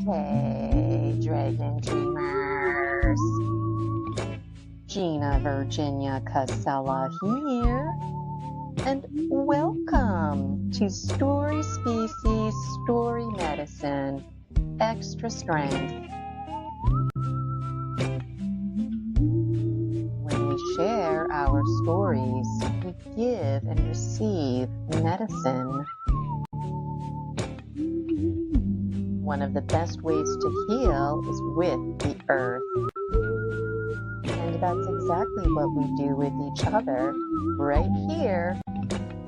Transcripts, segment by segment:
Hey, Dragon Dreamers. Gina, Virginia, Casella here. And welcome to Story Species, Story Medicine, Extra Strength. When we share our stories, we give and receive medicine. One of the best ways to heal is with the earth. And that's exactly what we do with each other right here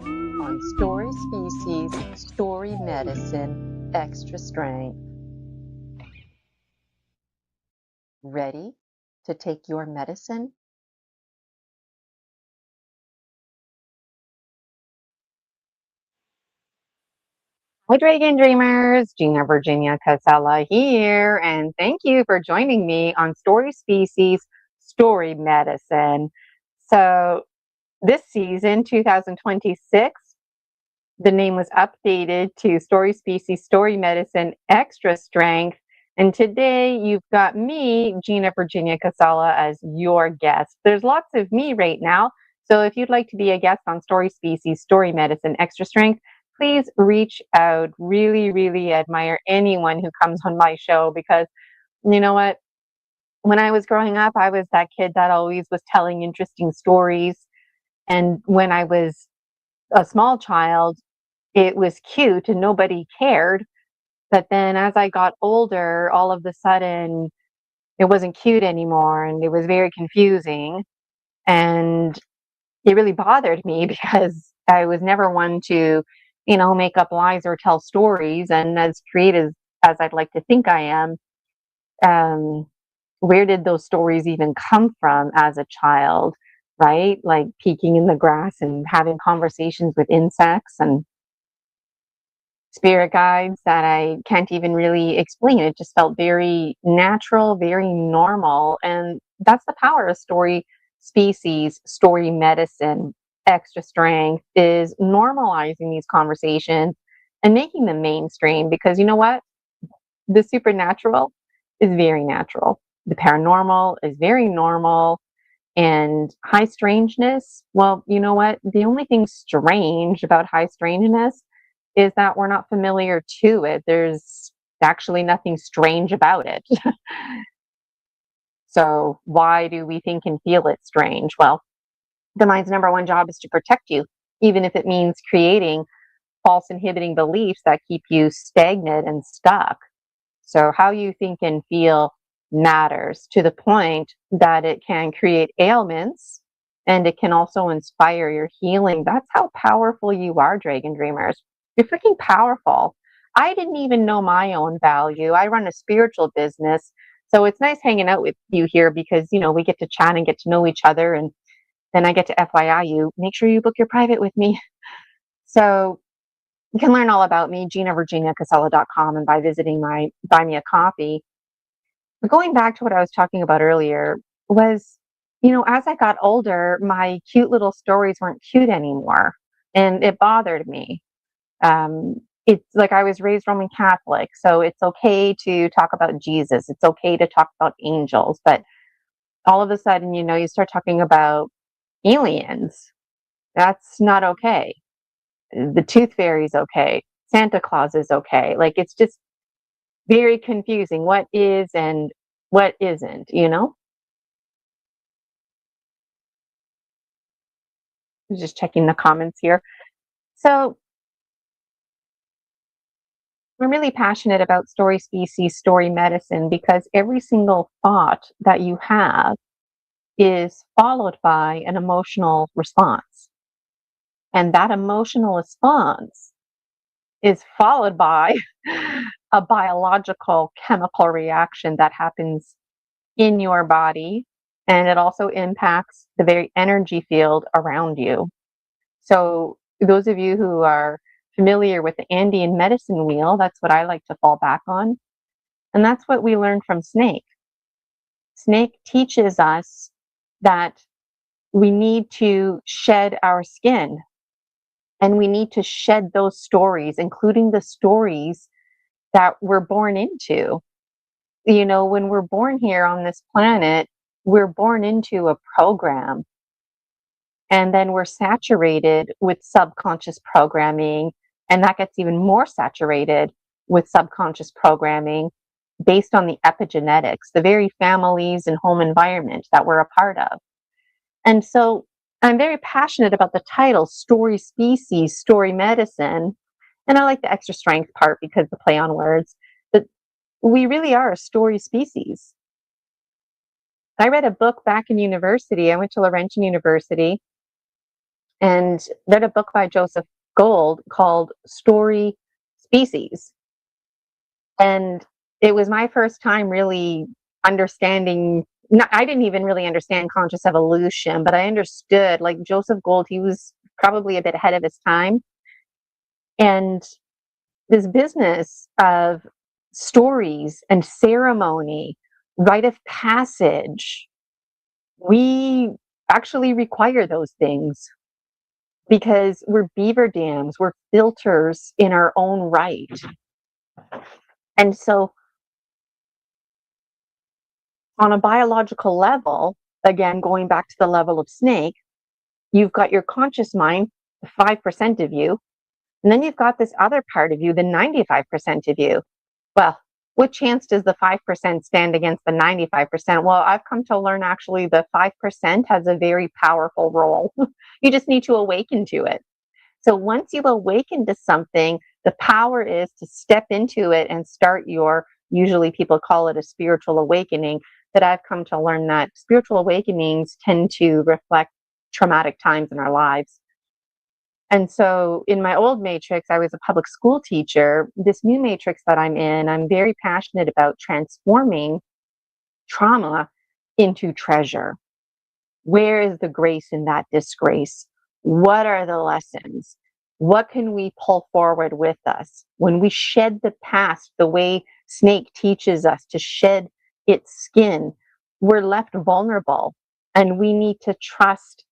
on Story Species, Story Medicine, Extra Strength. Ready to take your medicine? Hi, Dragon Dreamers. Gina, Virginia, Casella here, and thank you for joining me on Story Species, Story Medicine. So this season, 2026, the name was updated to Story Species, Story Medicine, Extra Strength. And today you've got me, Gina, Virginia, Casella, as your guest. There's lots of me right now. So if you'd like to be a guest on Story Species, Story Medicine, Extra Strength, please reach out. Really, really admire anyone who comes on my show because you know what? When I was growing up, I was that kid that always was telling interesting stories. And when I was a small child, it was cute and nobody cared. But then as I got older, all of a sudden, it wasn't cute anymore and it was very confusing. And it really bothered me because I was never one to, make up lies or tell stories. And as creative as I'd like to think I am, um, where did those stories even come from as a child, right? Like peeking in the grass and having conversations with insects and spirit guides that I can't even really explain. It just felt very natural, very normal. And that's the power of story species, story medicine, extra strength is normalizing these conversations and making them mainstream because you know what? The supernatural is very natural. The paranormal is very normal. And high strangeness, well, you know what? The only thing strange about high strangeness is that we're not familiar to it. There's actually nothing strange about it. So why do we think and feel it strange? Well, the mind's number one job is to protect you, even if it means creating false inhibiting beliefs that keep you stagnant and stuck. So how you think and feel matters to the point that it can create ailments and it can also inspire your healing. That's how powerful you are, Dragon Dreamers. You're freaking powerful. I didn't even know my own value. I run a spiritual business. So it's nice hanging out with you here because, we get to chat and get to know each other. And then I get to FYI you, make sure you book your private with me. So you can learn all about me, GinaVirginiaCasella.com, and by visiting my Buy Me a Coffee. But going back to what I was talking about earlier was, as I got older, my cute little stories weren't cute anymore. And it bothered me. It's like I was raised Roman Catholic, so it's okay to talk about Jesus. It's okay to talk about angels. But all of a sudden, you start talking about aliens. That's not okay. The tooth fairy is okay. Santa Claus is okay. Like it's just very confusing what is and what isn't, Just checking the comments here. So I'm really passionate about story species, story medicine, because every single thought that you have is followed by an emotional response. And that emotional response is followed by a biological chemical reaction that happens in your body, and it also impacts the very energy field around you. So those of you who are familiar with the Andean medicine wheel, that's what I like to fall back on. And that's what we learned from Snake. Snake teaches us that we need to shed our skin, and we need to shed those stories, including the stories that we're born into. you know, when we're born here on this planet, we're born into a program, and then we're saturated with subconscious programming, and that gets even more saturated with subconscious programming based on the epigenetics, the very families and home environment that we're a part of. And so I'm very passionate about the title, Story Species, Story Medicine. And I like the extra strength part because the play on words. But we really are a story species. I read a book back in university. I went to Laurentian University and read a book by Joseph Gold called Story Species. And it was my first time really understanding. I didn't even really understand conscious evolution, but I understood, like Joseph Gold, he was probably a bit ahead of his time. And this business of stories and ceremony, rite of passage, we actually require those things because we're beaver dams, we're filters in our own right. And so on a biological level, again, going back to the level of snake, you've got your conscious mind, the 5% of you, and then you've got this other part of you, the 95% of you. Well, what chance does the 5% stand against the 95%? Well, I've come to learn actually the 5% has a very powerful role. You just need to awaken to it. So once you awaken to something, the power is to step into it and start your, usually people call it a spiritual awakening, but I've come to learn that spiritual awakenings tend to reflect traumatic times in our lives. And so in my old matrix, I was a public school teacher. This new matrix that I'm in, I'm very passionate about transforming trauma into treasure. Where is the grace in that disgrace? What are the lessons? What can we pull forward with us? When we shed the past, the way snake teaches us to shed its skin, we're left vulnerable, and we need to trust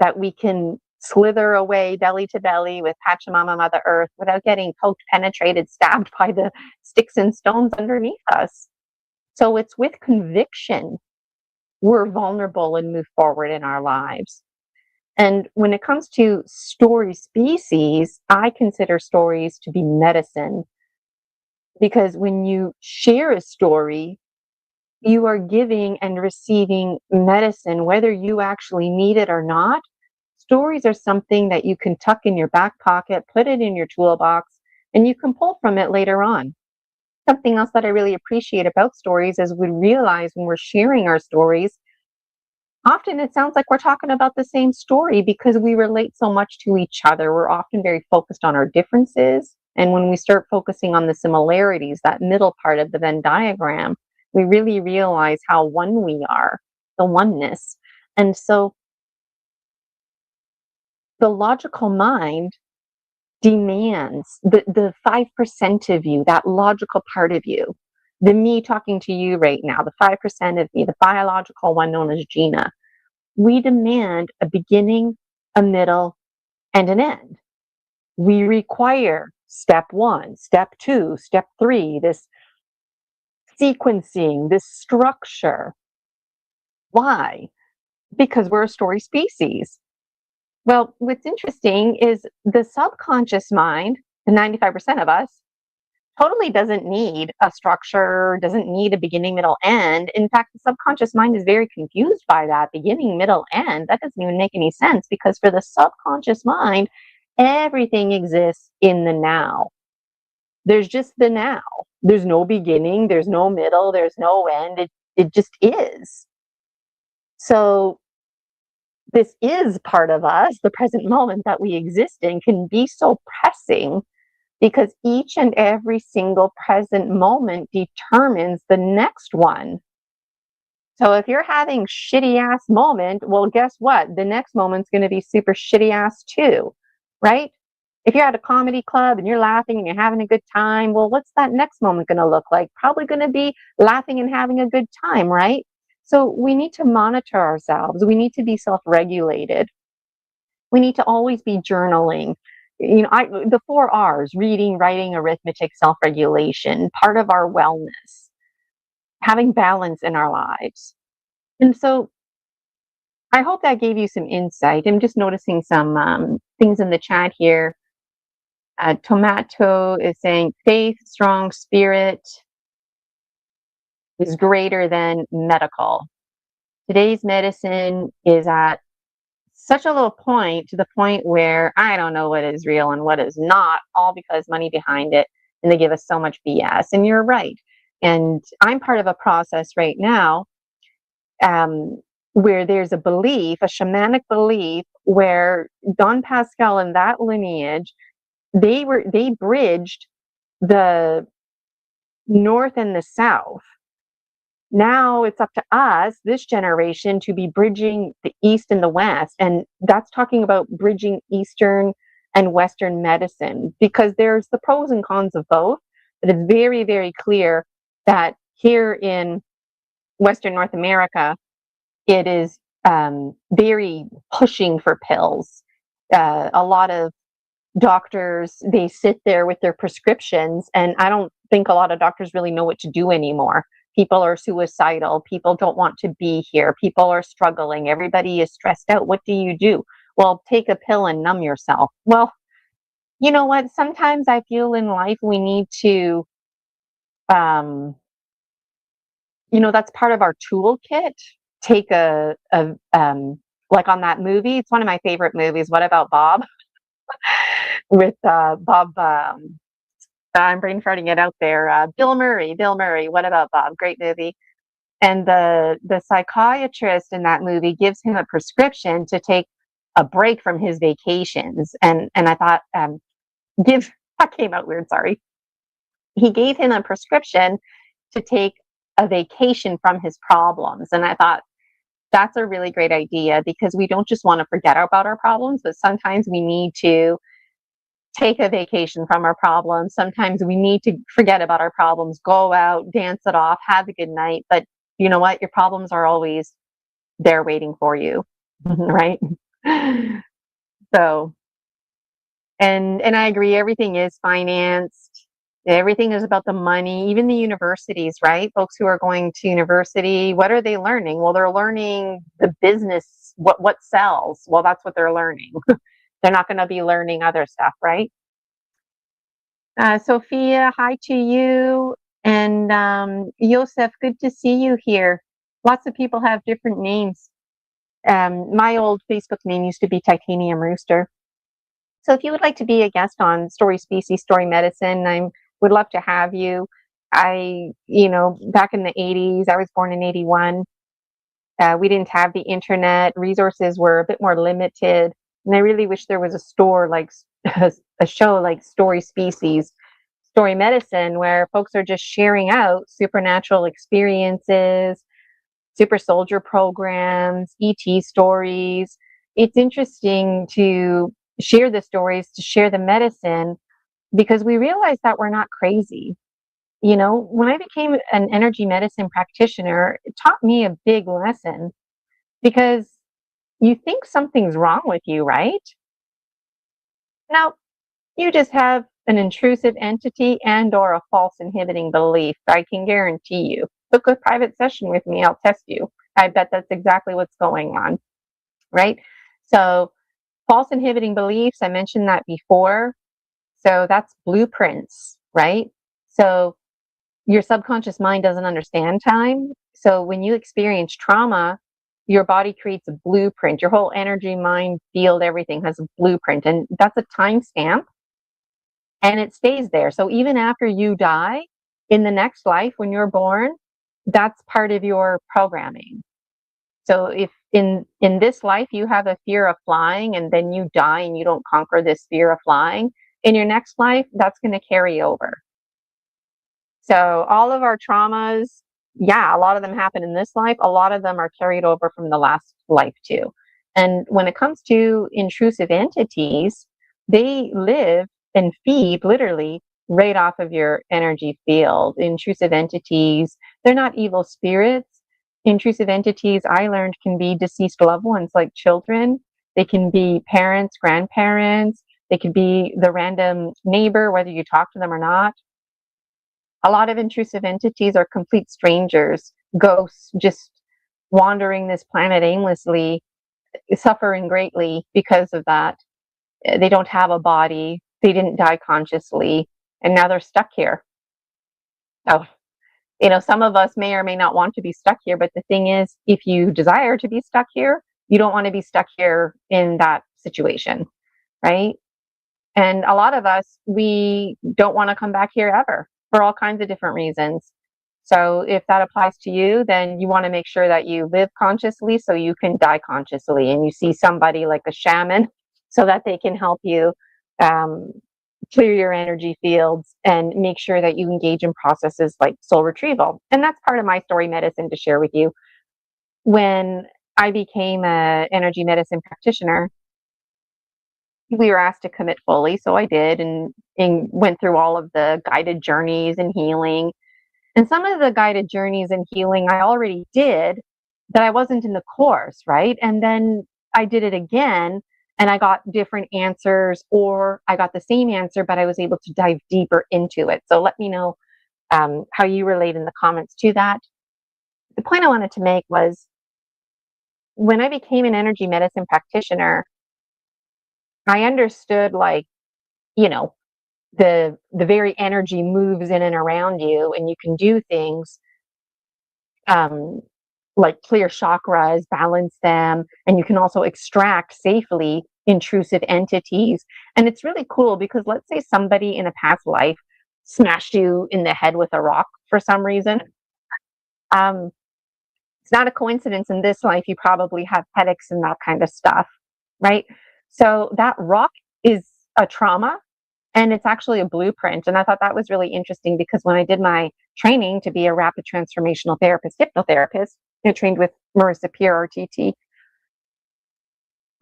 that we can slither away belly to belly with Pachamama Mother Earth without getting poked, penetrated, stabbed by the sticks and stones underneath us. So it's with conviction we're vulnerable and move forward in our lives. And when it comes to story species, I consider stories to be medicine, because when you share a story, you are giving and receiving medicine, whether you actually need it or not. Stories are something that you can tuck in your back pocket, put it in your toolbox, and you can pull from it later on. Something else that I really appreciate about stories is we realize when we're sharing our stories, often it sounds like we're talking about the same story because we relate so much to each other. We're often very focused on our differences. And when we start focusing on the similarities, that middle part of the Venn diagram, we really realize how one we are, the oneness. And so the logical mind demands the 5% of you, that logical part of you, the me talking to you right now, the 5% of me, the biological one known as Gina. We demand a beginning, a middle, and an end. We require step 1, step 2, step 3, this sequencing, this structure. Why? Because we're a story species. Well, what's interesting is the subconscious mind, the 95% of us, totally doesn't need a structure, doesn't need a beginning, middle, end. In fact, the subconscious mind is very confused by that beginning, middle, end. That doesn't even make any sense, because for the subconscious mind, everything exists in the now. There's just the now. There's no beginning, there's no middle, there's no end. It just is. So this is part of us, the present moment that we exist in can be so pressing because each and every single present moment determines the next one. So if you're having shitty ass moment, well, guess what? The next moment's going to be super shitty ass too, right? If you're at a comedy club and you're laughing and you're having a good time, well, what's that next moment going to look like? Probably going to be laughing and having a good time, right? So we need to monitor ourselves. We need to be self-regulated. We need to always be journaling. You know, the 4 R's: reading, writing, arithmetic, self-regulation, part of our wellness. having balance in our lives. And so I hope that gave you some insight. I'm just noticing some things in the chat here. Tomato is saying faith, strong spirit is greater than medical. Today's medicine is at such a low point, to the point where I don't know what is real and what is not, all because money behind it, and they give us so much BS. And you're right. And I'm part of a process right now where there's a belief, a shamanic belief, where Don Pascal and that lineage, they bridged the North and the South. Now it's up to us, this generation, to be bridging the East and the West. And that's talking about bridging Eastern and Western medicine, because there's the pros and cons of both. But it's very, very clear that here in Western North America, it is very pushing for pills. A lot of doctors, they sit there with their prescriptions, and I don't think a lot of doctors really know what to do anymore. People are suicidal. People don't want to be here. People are struggling. Everybody is stressed out. What do you do? Well, take a pill and numb yourself. Well, you know what? Sometimes I feel in life we need to, that's part of our toolkit. Take like on that movie, it's one of my favorite movies, What About Bob? With Bob, I'm brain farting it out there. Bill Murray, What About Bob? Great movie. And the psychiatrist in that movie gives him a prescription to take a break from his vacations. And I thought, that came out weird, sorry. He gave him a prescription to take a vacation from his problems. And I thought, that's a really great idea, because we don't just want to forget about our problems, but sometimes we need to take a vacation from our problems. Sometimes we need to forget about our problems, go out, dance it off, have a good night. But you know what? Your problems are always there waiting for you, right? So, and I agree, everything is financed. Everything is about the money, even the universities, right? Folks who are going to university, what are they learning? Well, they're learning the business, what sells. Well, that's what they're learning. They're not going to be learning other stuff, right? Sophia, hi to you. And Yosef, good to see you here. Lots of people have different names. My old Facebook name used to be Titanium Rooster. So if you would like to be a guest on Story Species, Story Medicine, I would love to have you. Back in the 80s, I was born in 81. We didn't have the internet. Resources were a bit more limited. And I really wish there was a show like Story Species, Story Medicine, where folks are just sharing out supernatural experiences, super soldier programs, ET stories. It's interesting to share the stories, to share the medicine, because we realize that we're not crazy. When I became an energy medicine practitioner, it taught me a big lesson, because you think something's wrong with you, right? Now, you just have an intrusive entity and or a false inhibiting belief. I can guarantee you. Book a private session with me, I'll test you. I bet that's exactly what's going on, right? So false inhibiting beliefs, I mentioned that before. So that's blueprints, right? So your subconscious mind doesn't understand time. So when you experience trauma, your body creates a blueprint. Your whole energy, mind, field, everything has a blueprint. And that's a timestamp. And it stays there. So even after you die, in the next life, when you're born, that's part of your programming. So if in this life you have a fear of flying, and then you die and you don't conquer this fear of flying, in your next life, that's going to carry over. So all of our traumas, a lot of them happen in this life. A lot of them are carried over from the last life too. And when it comes to intrusive entities, they live and feed literally right off of your energy field. Intrusive entities, they're not evil spirits. Intrusive entities, I learned, can be deceased loved ones, like children. They can be parents, grandparents. They could be the random neighbor, whether you talk to them or not. A lot of intrusive entities are complete strangers, ghosts just wandering this planet aimlessly, suffering greatly because of that. They don't have a body, they didn't die consciously, and now they're stuck here. So, some of us may or may not want to be stuck here, but the thing is, if you desire to be stuck here, you don't want to be stuck here in that situation, right? And a lot of us, we don't want to come back here ever for all kinds of different reasons. So if that applies to you, then you want to make sure that you live consciously so you can die consciously, and you see somebody like a shaman so that they can help you clear your energy fields and make sure that you engage in processes like soul retrieval. And that's part of my story medicine to share with you. When I became an energy medicine practitioner, we were asked to commit fully, so I did, and went through all of the guided journeys and healing. And some of the guided journeys and healing I already did, that I wasn't in the course, right? And then I did it again, and I got different answers, or I got the same answer, but I was able to dive deeper into it. So let me know how you relate in the comments to that. The point I wanted to make was, when I became an energy medicine practitioner, I understood, like, the very energy moves in and around you, and you can do things um, like clear chakras, balance them, and you can also extract safely intrusive entities. And it's really cool because, let's say somebody in a past life smashed you in the head with a rock for some reason. It's not a coincidence in this life you probably have headaches and that kind of stuff, right? So that rock is a trauma, and it's actually a blueprint. And I thought that was really interesting because when I did my training to be a rapid transformational therapist, hypnotherapist, trained with Marissa Peer, RTT,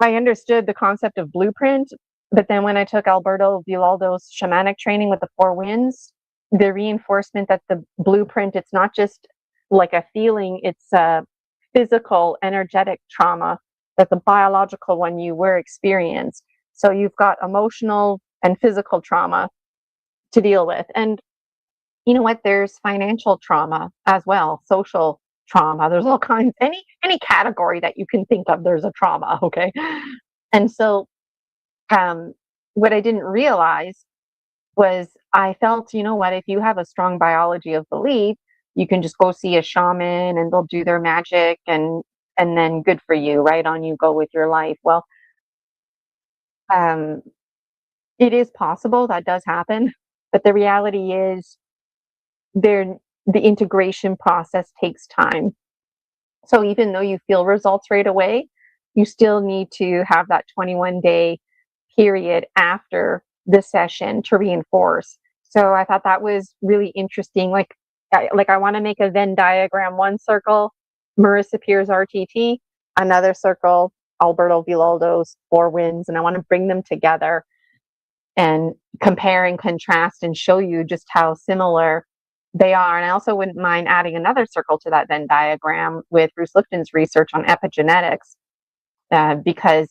I understood the concept of blueprint. But then when I took Alberto Villaldo's shamanic training with the four winds, the reinforcement that the blueprint, it's not just like a feeling, it's a physical, energetic trauma, that the biological one you were experienced. So you've got emotional and physical trauma to deal with. And you know what? There's financial trauma as well, social trauma. There's all kinds, any category that you can think of, there's a trauma, okay? And so what I didn't realize was, I felt, if you have a strong biology of belief, you can just go see a shaman and they'll do their magic, and then good for you, right? On you go with your life. Well, it is possible that does happen, but the reality is the integration process takes time. So even though you feel results right away, you still need to have that 21-day period after the session to reinforce. So I thought that was really interesting. Like I want to make a Venn diagram: one circle, Marissa Peer's RTT, another circle, Alberto Villaldo's Four Winds, and I want to bring them together and compare and contrast and show you just how similar they are. And I also wouldn't mind adding another circle to that Venn diagram with Bruce Lipton's research on epigenetics, because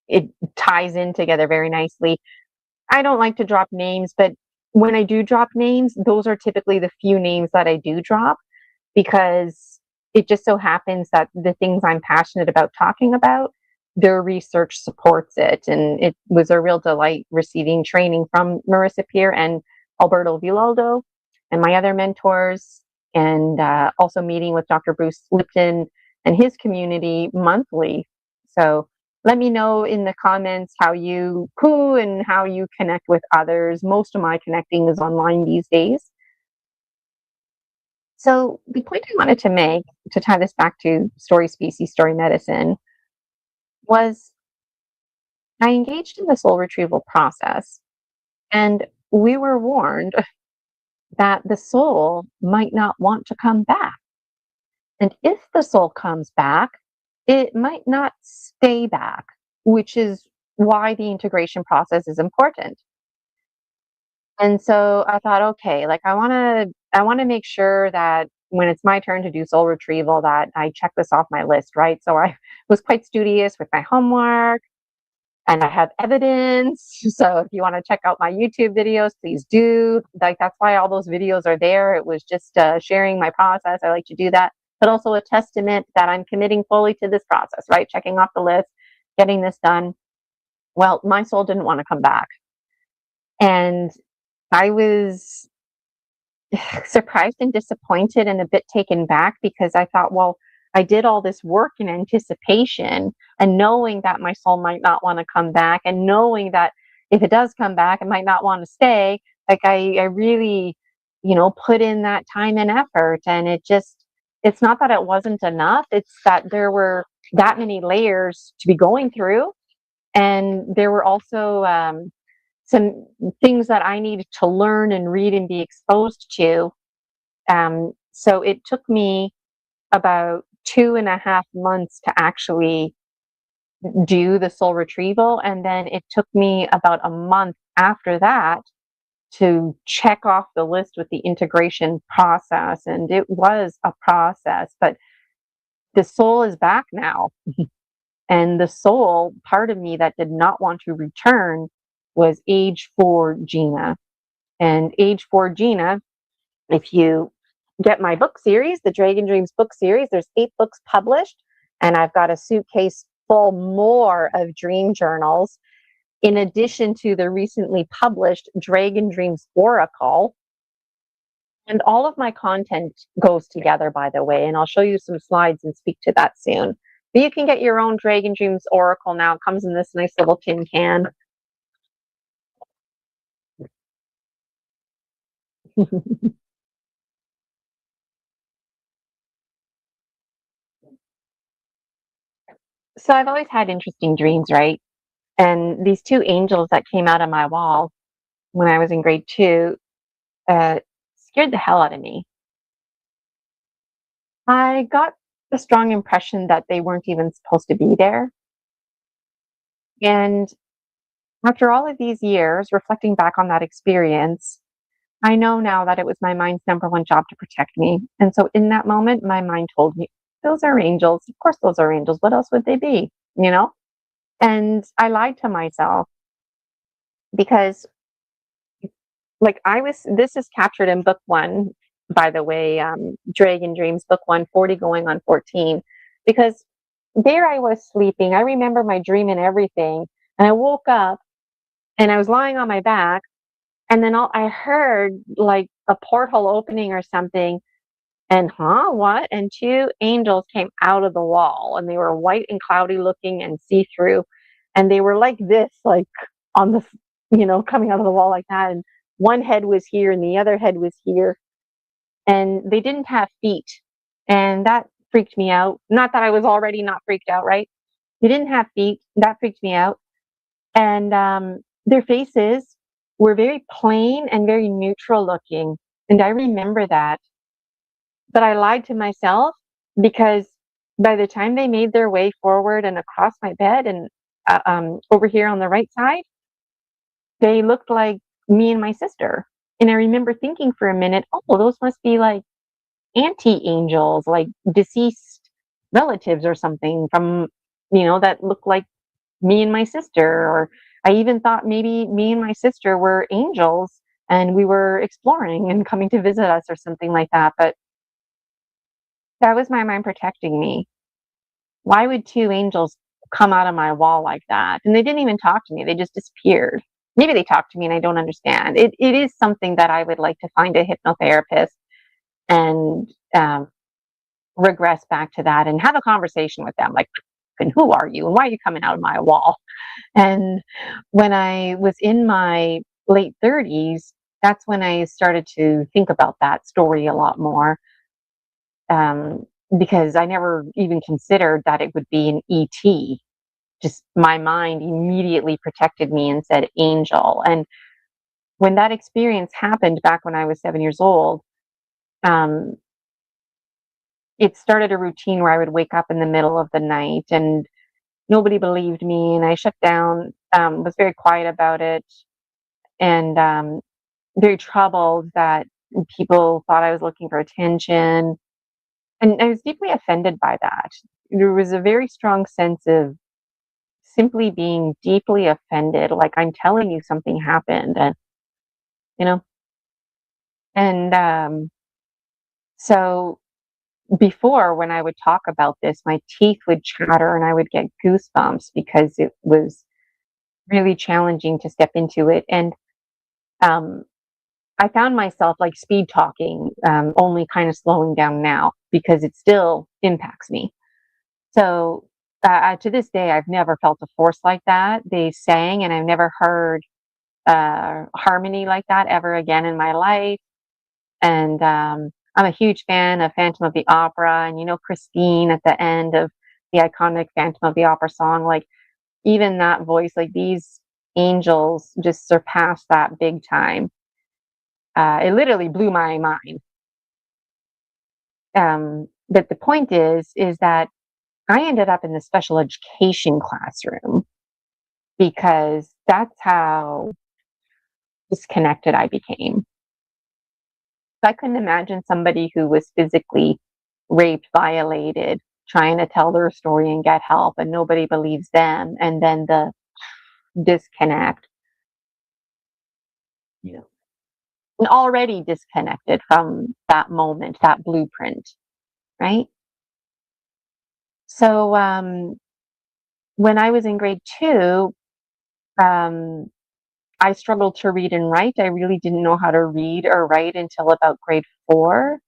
it ties in together very nicely. I don't like to drop names, but when I do drop names, those are typically the few names that I do drop, because it just so happens that the things I'm passionate about talking about, their research supports it. And it was a real delight receiving training from Marissa Peer and Alberto Villaldo and my other mentors, and also meeting with Dr. Bruce Lipton and his community monthly. So let me know in the comments who and how you connect with others. Most of my connecting is online these days. So the point I wanted to make, to tie this back to story species, story medicine, was I engaged in the soul retrieval process, and we were warned that the soul might not want to come back. And if the soul comes back, it might not stay back, which is why the integration process is important. And so I thought, okay, like I want to make sure that when it's my turn to do soul retrieval, that I check this off my list, right? So I was quite studious with my homework. and I have evidence. So if you want to check out my YouTube videos, please do. Like, that's why all those videos are there. It was just sharing my process. I like to do that, but also a testament that I'm committing fully to this process, right? Checking off the list, getting this done. Well, my soul didn't want to come back. And I was surprised and disappointed and a bit taken back, because I thought, well, I did all this work in anticipation and knowing that my soul might not want to come back, and knowing that if it does come back, it might not want to stay. Like, I really, put in that time and effort, and it's not that it wasn't enough. It's that there were that many layers to be going through. And there were also some things that I needed to learn and read and be exposed to. So it took me about 2.5 months to actually do the soul retrieval. And then it took me about a month after that to check off the list with the integration process. And it was a process, but the soul is back now. And the soul part of me that did not want to return was age 4 Gina. And age 4 Gina, if you get my book series, the Dragon Dreams book series, there's 8 books published, and I've got a suitcase full more of dream journals, in addition to the recently published Dragon Dreams Oracle. And all of my content goes together, by the way, and I'll show you some slides and speak to that soon. But you can get your own Dragon Dreams Oracle now. It comes in this nice little tin can. So I've always had interesting dreams, right? And these 2 angels that came out of my wall when I was in grade 2 scared the hell out of me. I got the strong impression that they weren't even supposed to be there. And after all of these years, reflecting back on that experience, I know now that it was my mind's number one job to protect me. And so in that moment, my mind told me, those are angels. Of course, those are angels. What else would they be? And I lied to myself, because this is captured in book 1, by the way, Dragon Dreams, book 1, 40 going on 14, because there I was sleeping. I remember my dream and everything. And I woke up and I was lying on my back. And then I heard like a porthole opening or something. And what? And 2 angels came out of the wall, and they were white and cloudy looking and see-through. And they were like this, like on the, coming out of the wall like that. And one head was here and the other head was here. And they didn't have feet. And that freaked me out. Not that I was already not freaked out, right? They didn't have feet. That freaked me out. And their faces were very plain and very neutral looking. And I remember that. But I lied to myself, because by the time they made their way forward and across my bed and over here on the right side, they looked like me and my sister. And I remember thinking for a minute, oh, those must be like anti-angels, like deceased relatives or something from, that look like me and my sister. Or I even thought maybe me and my sister were angels and we were exploring and coming to visit us or something like that. But that was my mind protecting me. Why would 2 angels come out of my wall like that? And they didn't even talk to me. They just disappeared. Maybe they talked to me and I don't understand. It is something that I would like to find a hypnotherapist and regress back to that and have a conversation with them. Like, and who are you? And why are you coming out of my wall? And when I was in my late 30s, that's when I started to think about that story a lot more. Because I never even considered that it would be an ET. Just my mind immediately protected me and said angel. And when that experience happened back when I was 7 years old, it started a routine where I would wake up in the middle of the night and nobody believed me. And I shut down, was very quiet about it, and very troubled that people thought I was looking for attention. And I was deeply offended by that. There was a very strong sense of simply being deeply offended, like I'm telling you something happened, and you know, and so before, when I would talk about this, my teeth would chatter and I would get goosebumps because it was really challenging to step into it. And um, I found myself like speed talking, only kind of slowing down now because it still impacts me. So to this day, I've never felt a force like that. They sang, and I've never heard harmony like that ever again in my life. And I'm a huge fan of Phantom of the Opera, and Christine at the end of the iconic Phantom of the Opera song. Like even that voice, like these angels just surpassed that big time. It literally blew my mind. But the point is that I ended up in the special education classroom because that's how disconnected I became. I couldn't imagine somebody who was physically raped, violated, trying to tell their story and get help, and nobody believes them, and then the disconnect, you know, and already disconnected from that moment, that blueprint, right? So when I was in grade 2, um, I struggled to read and write. I really didn't know how to read or write until about grade 4.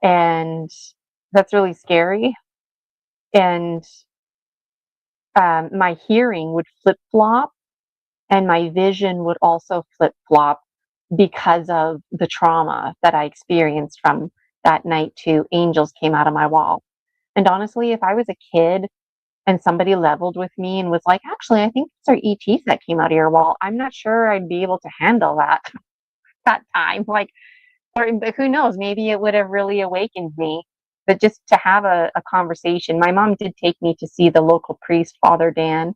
And that's really scary. And my hearing would flip flop, and my vision would also flip flop because of the trauma that I experienced from that night. Two angels came out of my wall. And honestly, if I was a kid and somebody leveled with me and was like, actually, I think these are ETs that came out of your wall, I'm not sure I'd be able to handle that time. Like, or who knows, maybe it would have really awakened me. But just to have a conversation, my mom did take me to see the local priest, Father Dan,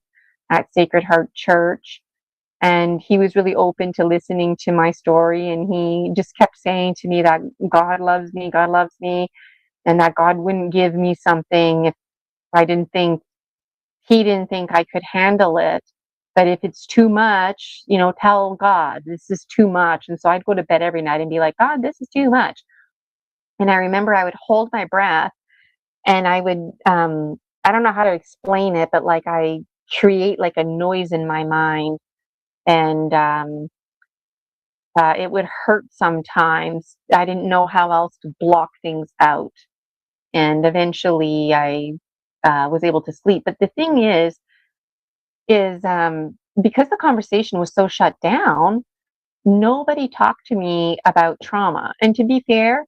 at Sacred Heart Church. And he was really open to listening to my story. And he just kept saying to me that God loves me, and that God wouldn't give me something if I didn't think, he didn't think I could handle it. But if it's too much, tell God, this is too much. And so I'd go to bed every night and be like, God, this is too much. And I remember I would hold my breath, and I would, I don't know how to explain it, but like I create like a noise in my mind. And it would hurt sometimes. I didn't know how else to block things out. And eventually I was able to sleep. But the thing is because the conversation was so shut down, nobody talked to me about trauma. And to be fair,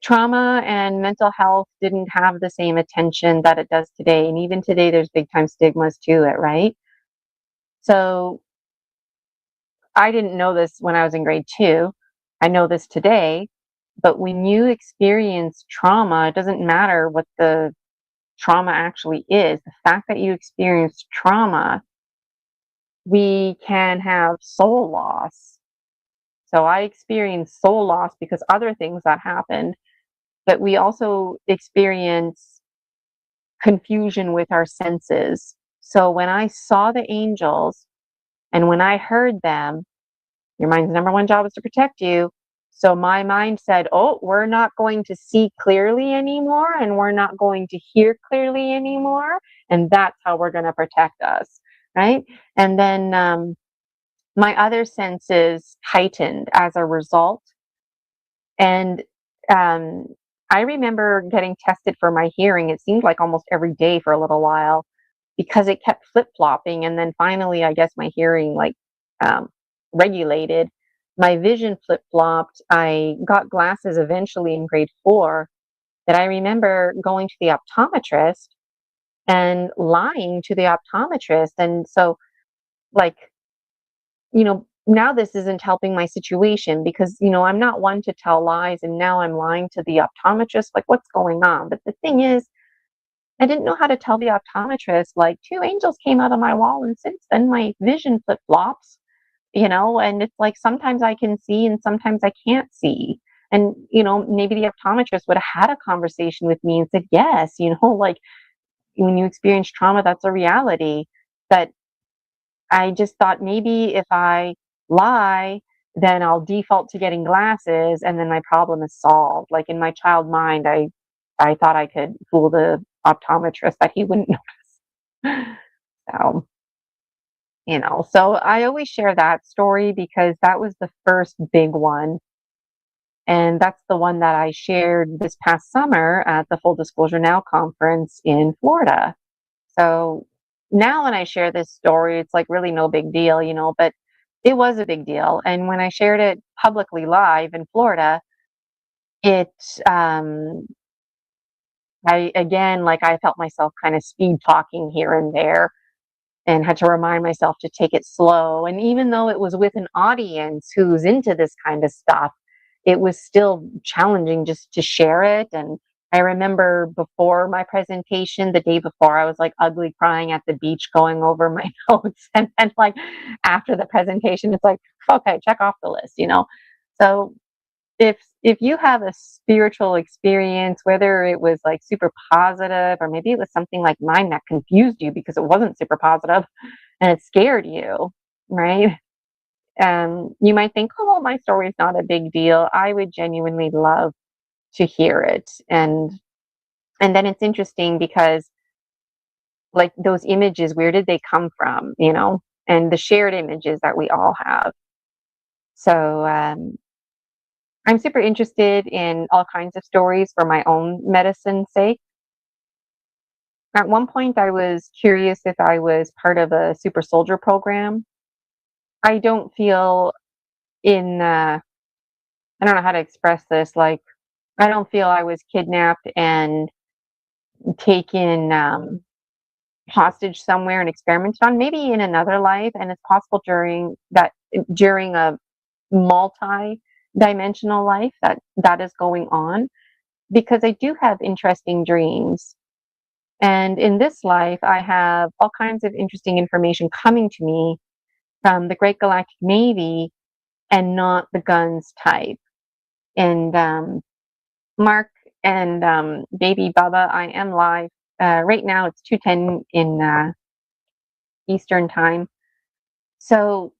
trauma and mental health didn't have the same attention that it does today. And even today, there's big time stigmas to it, right? So I didn't know this when I was in grade 2. I know this today. But when you experience trauma, it doesn't matter what the trauma actually is. The fact that you experience trauma, we can have soul loss. So I experienced soul loss because other things that happened, but we also experience confusion with our senses. So when I saw the angels and when I heard them, your mind's number one job is to protect you. So my mind said, oh, we're not going to see clearly anymore, and we're not going to hear clearly anymore. And that's how we're going to protect us, right? And then my other senses heightened as a result. And I remember getting tested for my hearing. It seemed like almost every day for a little while because it kept flip-flopping. And then finally, I guess my hearing regulated. My vision flip-flopped. I got glasses eventually in grade 4. That I remember going to the optometrist and lying to the optometrist. And so, like, now this isn't helping my situation because, I'm not one to tell lies, and now I'm lying to the optometrist. Like, what's going on? But the thing is, I didn't know how to tell the optometrist, like, 2 angels came out of my wall, and since then my vision flip-flops, and it's like sometimes I can see and sometimes I can't see. And, maybe the optometrist would have had a conversation with me and said, yes, like, when you experience trauma, that's a reality. But I just thought maybe if I lie, then I'll default to getting glasses and then my problem is solved. Like in my child mind, I thought I could fool the optometrist that he wouldn't notice. So, so I always share that story because that was the first big one. And that's the one that I shared this past summer at the Full Disclosure Now conference in Florida. So now when I share this story, it's like really no big deal, but it was a big deal. And when I shared it publicly live in Florida, it, I felt myself kind of speed talking here and there and had to remind myself to take it slow. And even though it was with an audience who's into this kind of stuff, it was still challenging just to share it. And I remember before my presentation, the day before, I was like ugly crying at the beach going over my notes. And then like after the presentation, it's like, okay, check off the list, So if you have a spiritual experience, whether it was like super positive or maybe it was something like mine that confused you because it wasn't super positive and it scared you, right? You might think, oh, well, my story is not a big deal. I would genuinely love to hear it. And then it's interesting because like those images, where did they come from, and the shared images that we all have. So I'm super interested in all kinds of stories for my own medicine's sake. At one point, I was curious if I was part of a super soldier program. I don't feel I don't know how to express this. Like, I don't feel I was kidnapped and taken hostage somewhere and experimented on, maybe in another life. And it's possible during a multi-dimensional life that is going on, because I do have interesting dreams. And in this life, I have all kinds of interesting information coming to me from the Great Galactic Navy and not the guns type. And Mark and baby Bubba, I am live. Right now it's 2:10 in Eastern time. So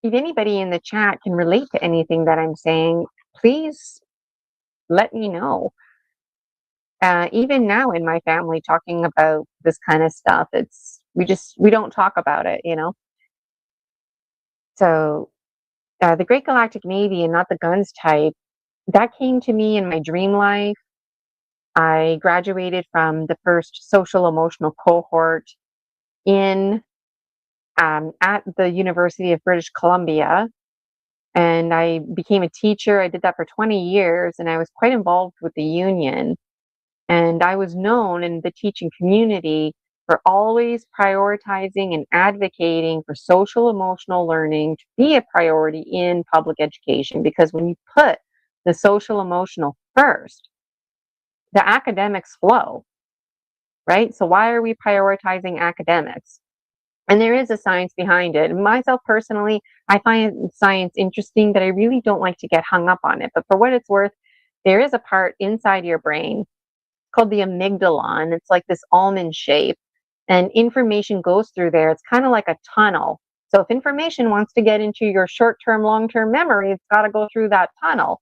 if anybody in the chat can relate to anything that I'm saying, please let me know. Even now in my family, talking about this kind of stuff, we don't talk about it, So the Great Galactic Navy and not the guns type, that came to me in my dream life. I graduated from the first social emotional cohort in at the University of British Columbia, and I became a teacher. I did that for 20 years, and I was quite involved with the union. And I was known in the teaching community for always prioritizing and advocating for social emotional learning to be a priority in public education, because when you put the social emotional first, the academics flow, right? So why are we prioritizing academics? And there is a science behind it. Myself personally, I find science interesting, but I really don't like to get hung up on it. But for what it's worth, there is a part inside your brain called the amygdala, and it's like this almond shape, and information goes through there. It's kind of like a tunnel. So if information wants to get into your short-term, long-term memory, it's got to go through that tunnel.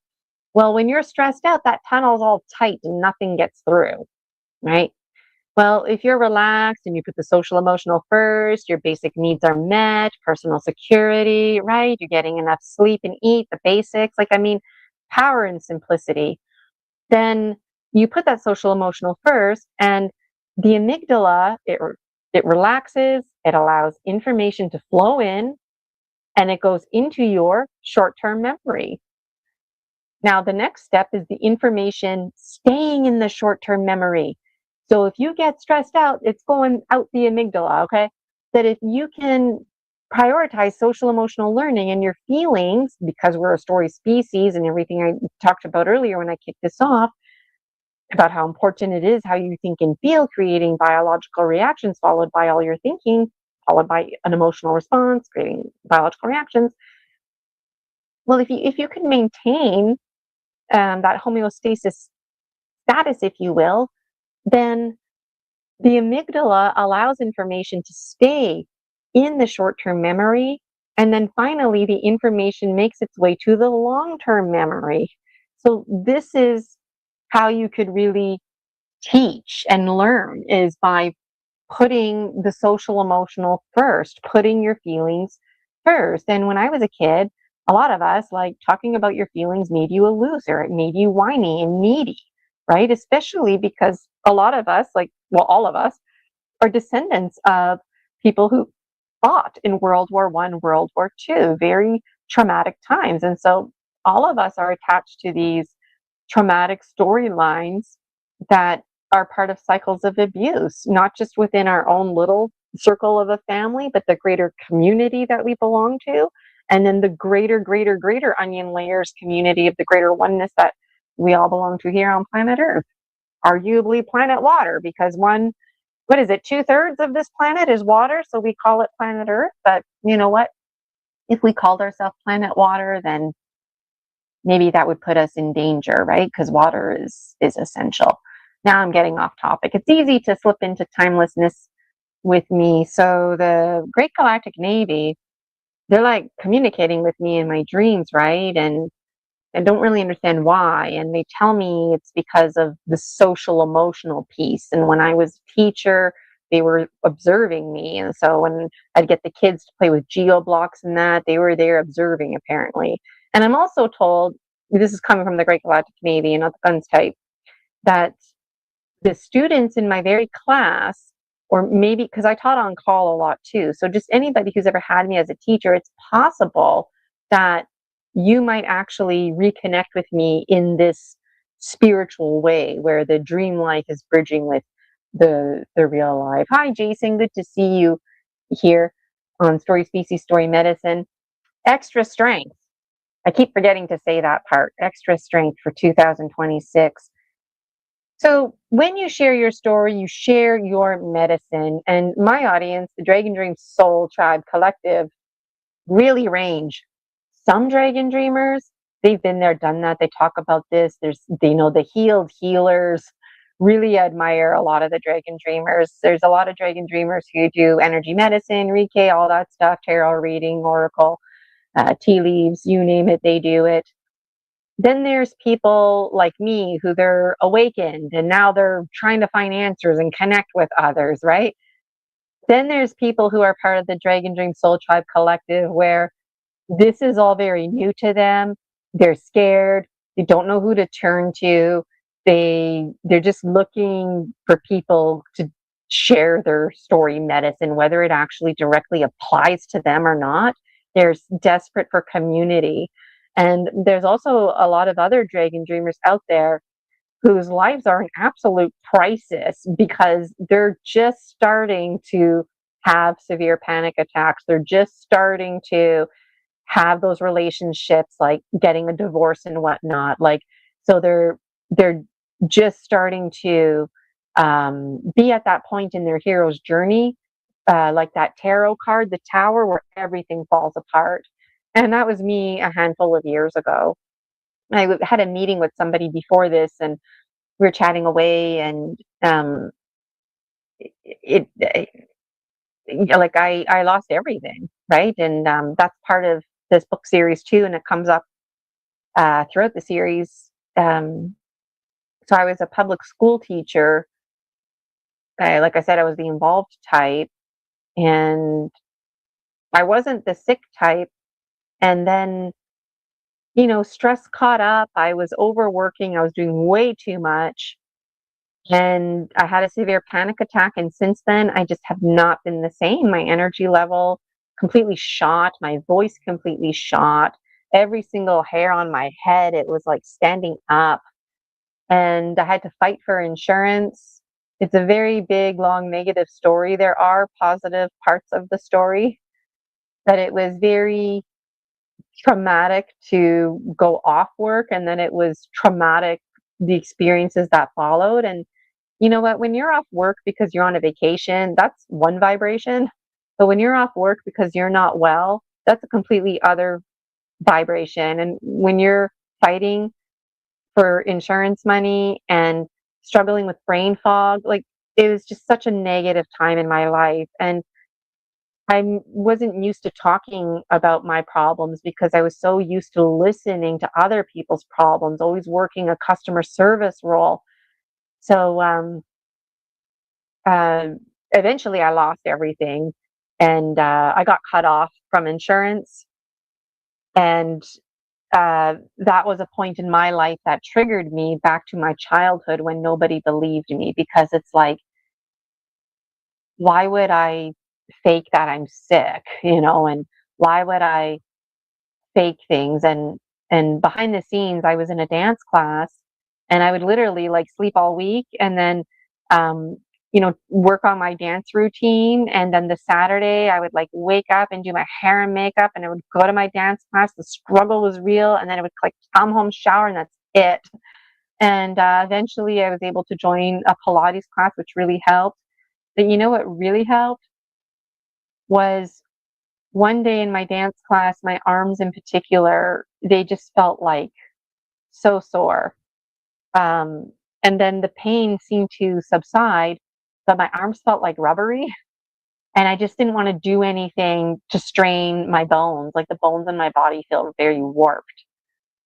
Well, when you're stressed out, that tunnel's all tight and nothing gets through, right? Well, if you're relaxed and you put the social emotional first, your basic needs are met, personal security, right? You're getting enough sleep and eat, the basics, power and simplicity. Then you put that social emotional first, and the amygdala, it relaxes, it allows information to flow in, and it goes into your short-term memory. Now, the next step is the information staying in the short-term memory. So if you get stressed out, it's going out the amygdala, okay? That if you can prioritize social emotional learning and your feelings, because we're a story species and everything I talked about earlier when I kicked this off, about how important it is how you think and feel, creating biological reactions followed by all your thinking, followed by an emotional response, creating biological reactions. Well, if you can maintain that homeostasis status, if you will, then the amygdala allows information to stay in the short-term memory, and then finally the information makes its way to the long-term memory. So this is how you could really teach and learn, is by putting the social emotional first, putting your feelings first. And when I was a kid, a lot of us, like, talking about your feelings made you a loser. It made you whiny and needy, right? Especially because a lot of us, like, well, all of us, are descendants of people who fought in World War I, World War II, very traumatic times. And so all of us are attached to these traumatic storylines that are part of cycles of abuse, not just within our own little circle of a family, but the greater community that we belong to. And then the greater, greater, greater onion layers community of the greater oneness that we all belong to here on planet Earth. Arguably planet water, because what is it, 2/3 of this planet is water, so we call it planet Earth. But you know what? If we called ourselves planet water, then maybe that would put us in danger, right? Because water is essential. Now I'm getting off topic. It's easy to slip into timelessness with me. So the Great Galactic Navy, they're like communicating with me in my dreams, right? And I don't really understand why. And they tell me it's because of the social emotional piece. And when I was a teacher, they were observing me. And so when I'd get the kids to play with geo blocks and that, they were there observing, apparently. And I'm also told, this is coming from the Great Galactic Navy and not the guns type, that the students in my very class, or maybe because I taught on call a lot too, so just anybody who's ever had me as a teacher, it's possible that you might actually reconnect with me in this spiritual way where the dream life is bridging with the real life. Hi, Jason. Good to see you here on Story Species Story Medicine. Extra strength. I keep forgetting to say that part. Extra strength for 2026. So when you share your story, you share your medicine. And my audience, the Dragon Dream Soul Tribe Collective, really range. Some Dragon Dreamers, they've been there, done that. They talk about this. The healed healers. Really admire a lot of the Dragon Dreamers. There's a lot of Dragon Dreamers who do energy medicine, Reiki, all that stuff, tarot reading, oracle, tea leaves, you name it, they do it. Then there's people like me who they're awakened and now they're trying to find answers and connect with others, right? Then there's people who are part of the Dragon Dream Soul Tribe Collective where this is all very new to them. They're scared. They don't know who to turn to. They're just looking for people to share their story medicine, whether it actually directly applies to them or not. They're desperate for community. And there's also a lot of other Dragon Dreamers out there whose lives are an absolute crisis because they're just starting to have severe panic attacks. They're just starting to have those relationships, like getting a divorce and whatnot. Like, so they're just starting to be at that point in their hero's journey, like that tarot card, the Tower, where everything falls apart. And that was me a handful of years ago. I had a meeting with somebody before this, and we were chatting away, and like I lost everything, right? And that's part of this book series too, and it comes up throughout the series. So I was a public school teacher. Like I said, I was the involved type, and I wasn't the sick type. And then, stress caught up. I was overworking. I was doing way too much. And I had a severe panic attack. And since then, I just have not been the same. My energy level completely shot. My voice completely shot. Every single hair on my head, it was like standing up. And I had to fight for insurance. It's a very big, long, negative story. There are positive parts of the story, but it was very traumatic to go off work, and then it was traumatic, the experiences that followed. And you know what, when you're off work because you're on a vacation, that's one vibration. But when you're off work because you're not well, that's a completely other vibration. And when you're fighting for insurance money and struggling with brain fog. Like, it was just such a negative time in my life. And I wasn't used to talking about my problems because I was so used to listening to other people's problems, always working a customer service role. So uh, eventually I lost everything, and I got cut off from insurance. And that was a point in my life that triggered me back to my childhood when nobody believed me, because it's like, why would I fake that I'm sick, and why would I fake things? And behind the scenes, I was in a dance class, and I would literally like sleep all week, and then work on my dance routine. And then the Saturday I would like wake up and do my hair and makeup, and I would go to my dance class. The struggle was real, and then I would like come home, shower, and that's it. And eventually I was able to join a Pilates class, which really helped. But you know what really helped was, one day in my dance class, my arms in particular, they just felt like so sore. And then the pain seemed to subside, but my arms felt like rubbery. And I just didn't want to do anything to strain my bones. Like, the bones in my body feel very warped.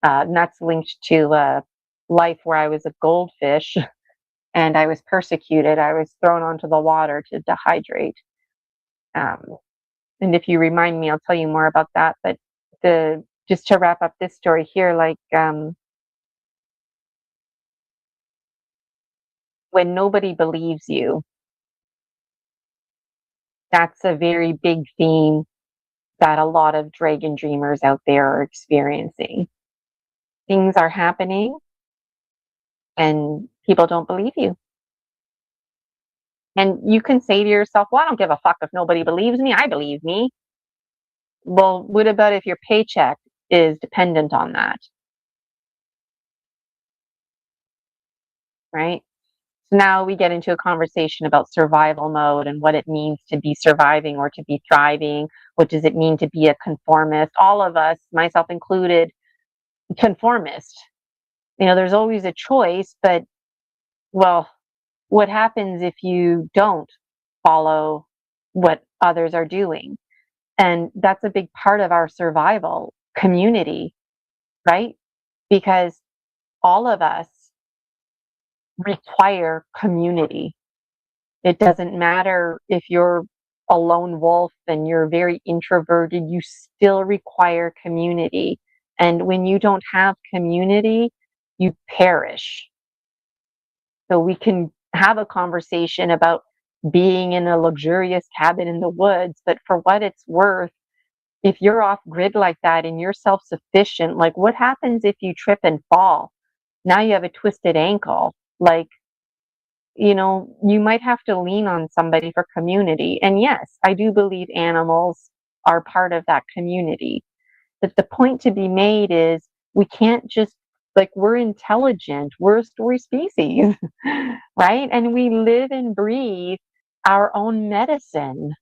And that's linked to life where I was a goldfish and I was persecuted. I was thrown onto the water to dehydrate. Um, and if you remind me, I'll tell you more about that. But just to wrap up this story here, like, when nobody believes you, that's a very big theme that a lot of dragon dreamers out there are experiencing. Things are happening and people don't believe you. And you can say to yourself, well, I don't give a fuck if nobody believes me. I believe me. Well, what about if your paycheck is dependent on that? Right? So now we get into a conversation about survival mode and what it means to be surviving or to be thriving. What does it mean to be a conformist? All of us, myself included, conformist. There's always a choice, but, well, what happens if you don't follow what others are doing? And that's a big part of our survival: community, right? Because all of us require community. It doesn't matter if you're a lone wolf and you're very introverted, you still require community. And when you don't have community, you perish. So we can have a conversation about being in a luxurious cabin in the woods, but for what it's worth, if you're off grid like that and you're self-sufficient, like, what happens if you trip and fall? Now you have a twisted ankle. Like, you might have to lean on somebody for community. And yes, I do believe animals are part of that community. But the point to be made is, we can't just, like, we're intelligent, we're a story species, right? And we live and breathe our own medicine,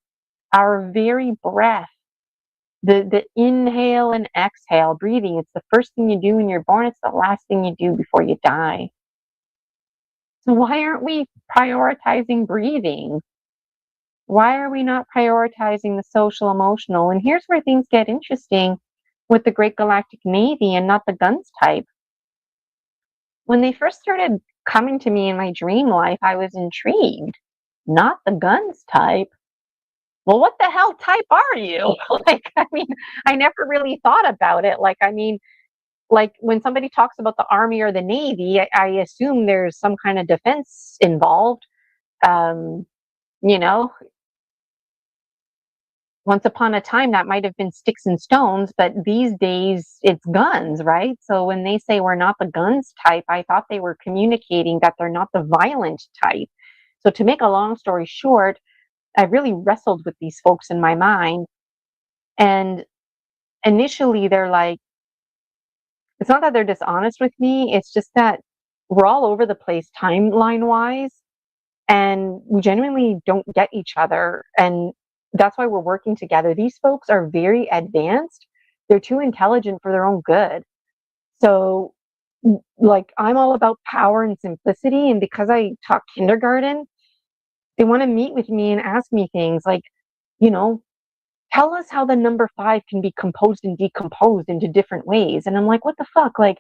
our very breath. The inhale and exhale, breathing, it's the first thing you do when you're born, it's the last thing you do before you die. So why aren't we prioritizing breathing? Why are we not prioritizing the social emotional? And here's where things get interesting with the Great Galactic Navy and not the guns type. When they first started coming to me in my dream life, I was intrigued. Not the guns type. Well, what the hell type are you? I never really thought about it. Like, when somebody talks about the Army or the Navy, I assume there's some kind of defense involved. Um, you know, Once upon a time that might have been sticks and stones, but these days it's guns, right? So when they say we're not the guns type, I thought they were communicating that they're not the violent type. So to make a long story short, I really wrestled with these folks in my mind. And initially they're like, it's not that they're dishonest with me, it's just that we're all over the place timeline wise, and we genuinely don't get each other. And that's why we're working together. These folks are very advanced. They're too intelligent for their own good. So like, I'm all about power and simplicity, and because I taught kindergarten, they want to meet with me and ask me things like, you know, tell us how the number 5 can be composed and decomposed into different ways. And I'm like, what the fuck? Like,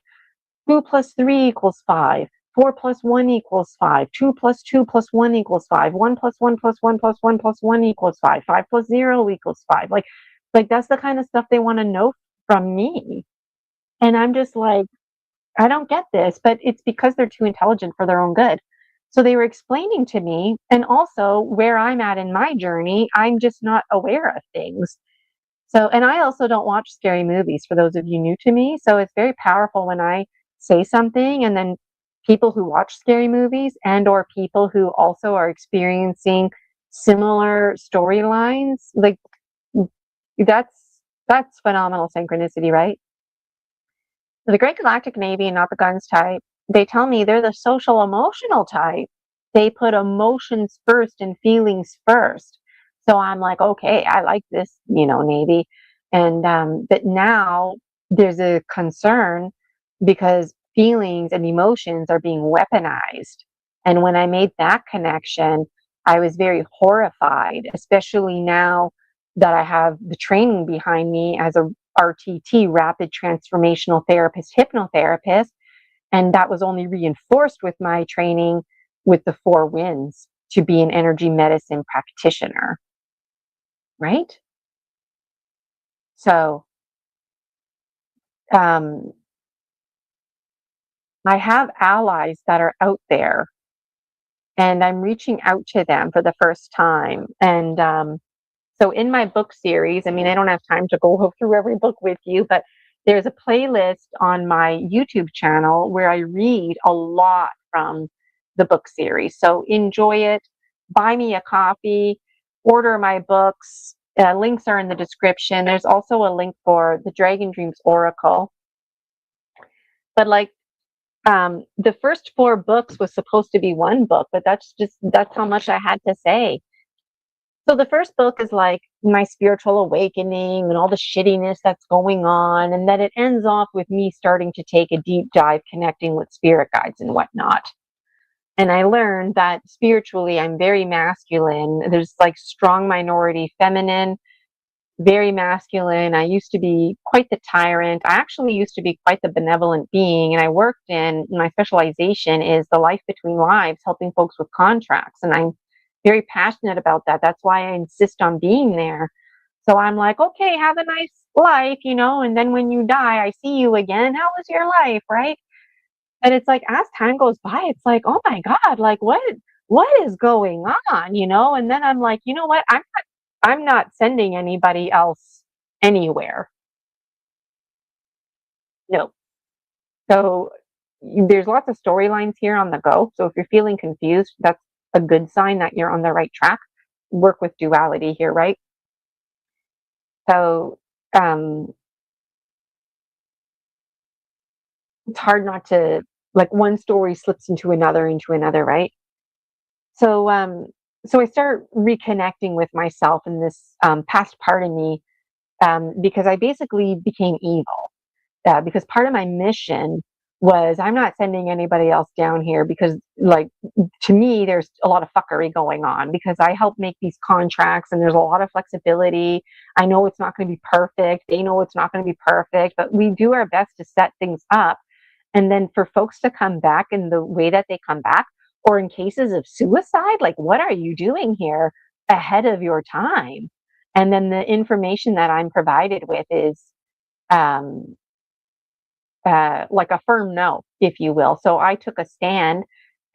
2 plus 3 equals 5. 4 plus 1 equals 5. 2 plus 2 plus 1 equals 5. 1 plus 1 plus 1 plus 1 plus 1 equals 5. 5 plus 0 equals 5. Like that's the kind of stuff they want to know from me. And I'm just like, I don't get this, but it's because they're too intelligent for their own good. So they were explaining to me, and also where I'm at in my journey, I'm just not aware of things. So, and I also don't watch scary movies for those of you new to me. So it's very powerful when I say something and then people who watch scary movies and or people who also are experiencing similar storylines, like that's phenomenal synchronicity, right? The Great Galactic Navy, not the guns type, they tell me they're the social emotional type. They put emotions first and feelings first. So I'm like, okay, I like this, Navy. And but now there's a concern because feelings and emotions are being weaponized. And when I made that connection, I was very horrified, especially now that I have the training behind me as a RTT, rapid transformational therapist, hypnotherapist. And that was only reinforced with my training with the 4 winds to be an energy medicine practitioner. Right? So, I have allies that are out there and I'm reaching out to them for the first time. And so in my book series, I mean, I don't have time to go through every book with you, but there's a playlist on my YouTube channel where I read a lot from the book series. So enjoy it, buy me a copy, order my books. Links are in the description. There's also a link for the Dragon Dreams Oracle. But like the first 4 books was supposed to be one book, but that's how much I had to say. So the first book is like my spiritual awakening and all the shittiness that's going on. And then it ends off with me starting to take a deep dive, connecting with spirit guides and whatnot. And I learned that spiritually, I'm very masculine. There's like strong minority feminine, very masculine. I used to be quite the tyrant. I actually used to be quite the benevolent being. And I worked in, my specialization is the life between lives, helping folks with contracts. And I'm very passionate about that. That's why I insist on being there. So I'm like, okay, have a nice life, and then when you die, I see you again. How was your life, right? And it's like, as time goes by, it's like, oh my God, like what is going on, And then I'm like, you know what? I'm not sending anybody else anywhere. No. So there's lots of storylines here on the go. So if you're feeling confused, that's a good sign that you're on the right track. Work with duality here, right? So it's hard not to, like, one story slips into another, right? So I start reconnecting with myself in this past part of me, because I basically became evil. Because part of my mission was, I'm not sending anybody else down here because, like, to me, there's a lot of fuckery going on because I help make these contracts and there's a lot of flexibility. I know it's not going to be perfect. They know it's not going to be perfect, but we do our best to set things up. And then for folks to come back in the way that they come back, or in cases of suicide, like, what are you doing here ahead of your time? And then the information that I'm provided with is, um, like a firm no, if you will. So I took a stand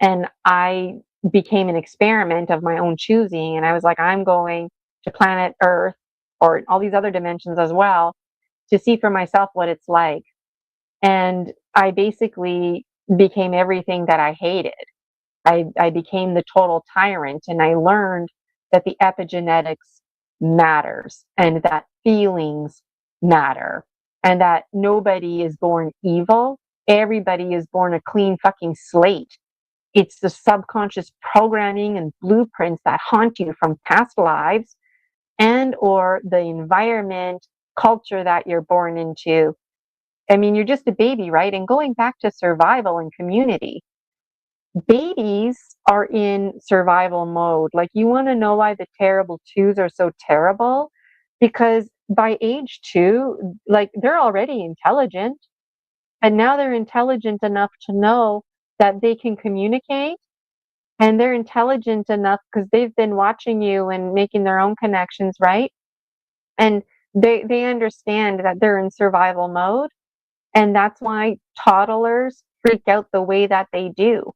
and I became an experiment of my own choosing. And I was like, I'm going to planet Earth or all these other dimensions as well to see for myself what it's like. And I basically became everything that I hated. I became the total tyrant, and I learned that the epigenetics matters and that feelings matter and that nobody is born evil. Everybody is born a clean fucking slate. It's the subconscious programming and blueprints that haunt you from past lives and or the environment, culture that you're born into I mean, you're just a baby, right? And going back to survival and community, babies are in survival mode. Like, you want to know why the terrible twos are so terrible? Because by age 2, like, they're already intelligent, and now they're intelligent enough to know that they can communicate, and they're intelligent enough because they've been watching you and making their own connections, right? And they understand that they're in survival mode, and that's why toddlers freak out the way that they do.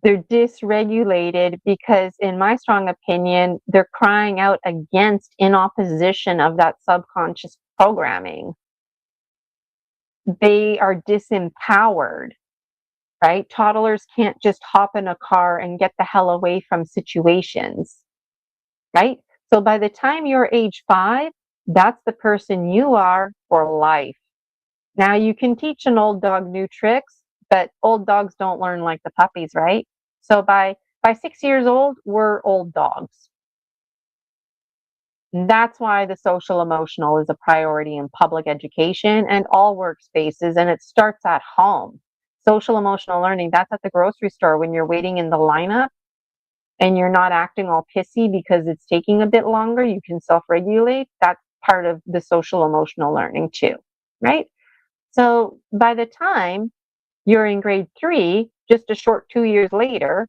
They're dysregulated because, in my strong opinion, they're crying out against, in opposition of that subconscious programming. They are disempowered, right? Toddlers can't just hop in a car and get the hell away from situations, right? So by the time you're age 5, that's the person you are for life. Now, you can teach an old dog new tricks, but old dogs don't learn like the puppies, right? So by 6 years old, we're old dogs. That's why the social emotional is a priority in public education and all workspaces, and it starts at home. Social emotional learning, that's at the grocery store when you're waiting in the lineup and you're not acting all pissy because it's taking a bit longer. You can self-regulate. That's part of the social emotional learning too, right? So by the time you're in grade 3, just a short 2 years later,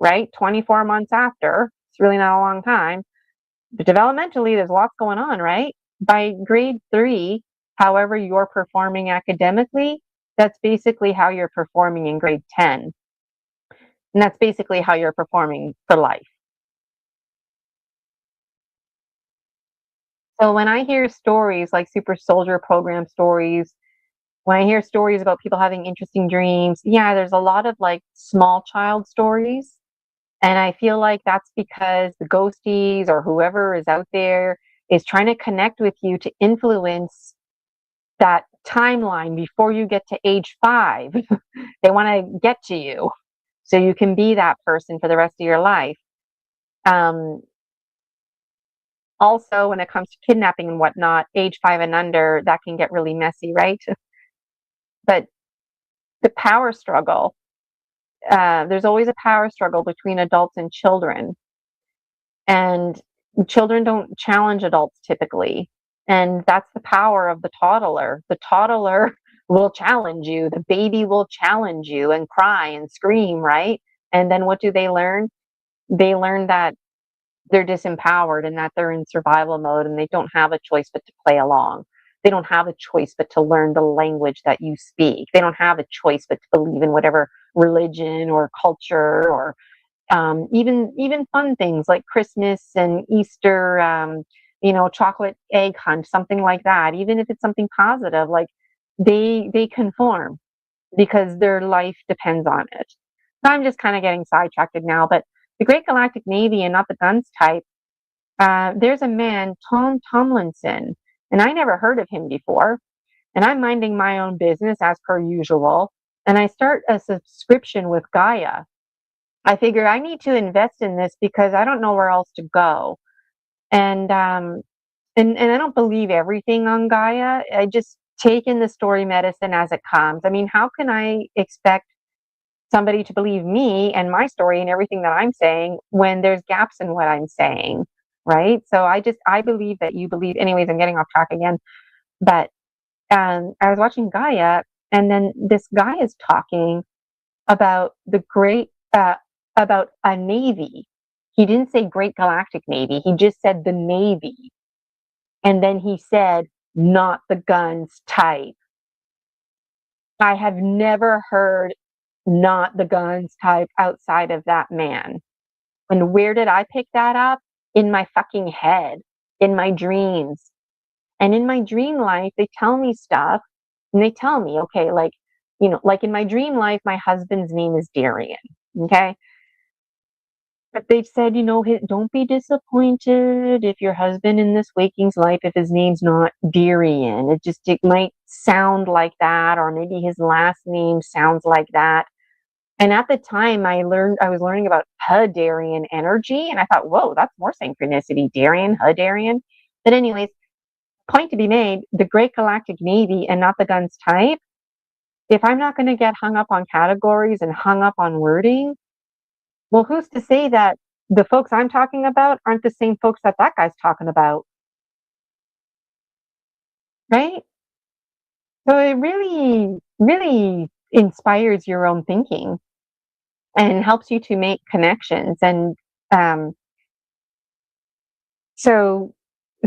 right? 24 months after, it's really not a long time. But developmentally, there's lots going on, right? By grade 3, however you're performing academically, that's basically how you're performing in grade 10. And that's basically how you're performing for life. So when I hear stories like super soldier program stories, when I hear stories about people having interesting dreams, yeah, there's a lot of like small child stories. And I feel like that's because the ghosties or whoever is out there is trying to connect with you to influence that timeline before you get to age 5. They want to get to you so you can be that person for the rest of your life. Um, Also, when it comes to kidnapping and whatnot, age 5 and under, that can get really messy, right? But the power struggle, there's always a power struggle between adults and children. And children don't challenge adults typically. And that's the power of the toddler. The toddler will challenge you. The baby will challenge you and cry and scream, right? And then what do they learn? They learn that they're disempowered and that they're in survival mode and they don't have a choice but to play along. They don't have a choice but to learn the language that you speak. They don't have a choice but to believe in whatever religion or culture or even fun things like Christmas and Easter, chocolate egg hunt, something like that. Even if it's something positive, like they conform because their life depends on it. So I'm just kind of getting sidetracked now, but the Great Galactic Navy and not the guns type. There's a man, Tom Tomlinson, and I never heard of him before. And I'm minding my own business as per usual. And I start a subscription with Gaia. I figure I need to invest in this because I don't know where else to go. And I don't believe everything on Gaia. I just take in the story medicine as it comes. I mean, how can I expect somebody to believe me and my story and everything that I'm saying when there's gaps in what I'm saying, right? So I believe that you believe. Anyways, I'm getting off track again. But I was watching Gaia, and then this guy is talking about the great about a navy. He didn't say Great Galactic Navy. He just said the Navy. And then he said, not the guns type. I have never heard not the guns type outside of that man. And where did I pick that up? In my fucking head, in my dreams. And in my dream life, they tell me stuff and they tell me, okay, like in my dream life, my husband's name is Darian. Okay. But they've said, don't be disappointed if your husband in this waking's life, if his name's not Darian. It might sound like that, or maybe his last name sounds like that. And at the time I was learning about Hadarian energy, and I thought, whoa, that's more synchronicity. Darian, Hadarian. But anyways, point to be made, the Great Galactic Navy and not the gun's type, if I'm not going to get hung up on categories and hung up on wording, well, who's to say that the folks I'm talking about aren't the same folks that that guy's talking about, right? So it really, really inspires your own thinking and helps you to make connections. And um, so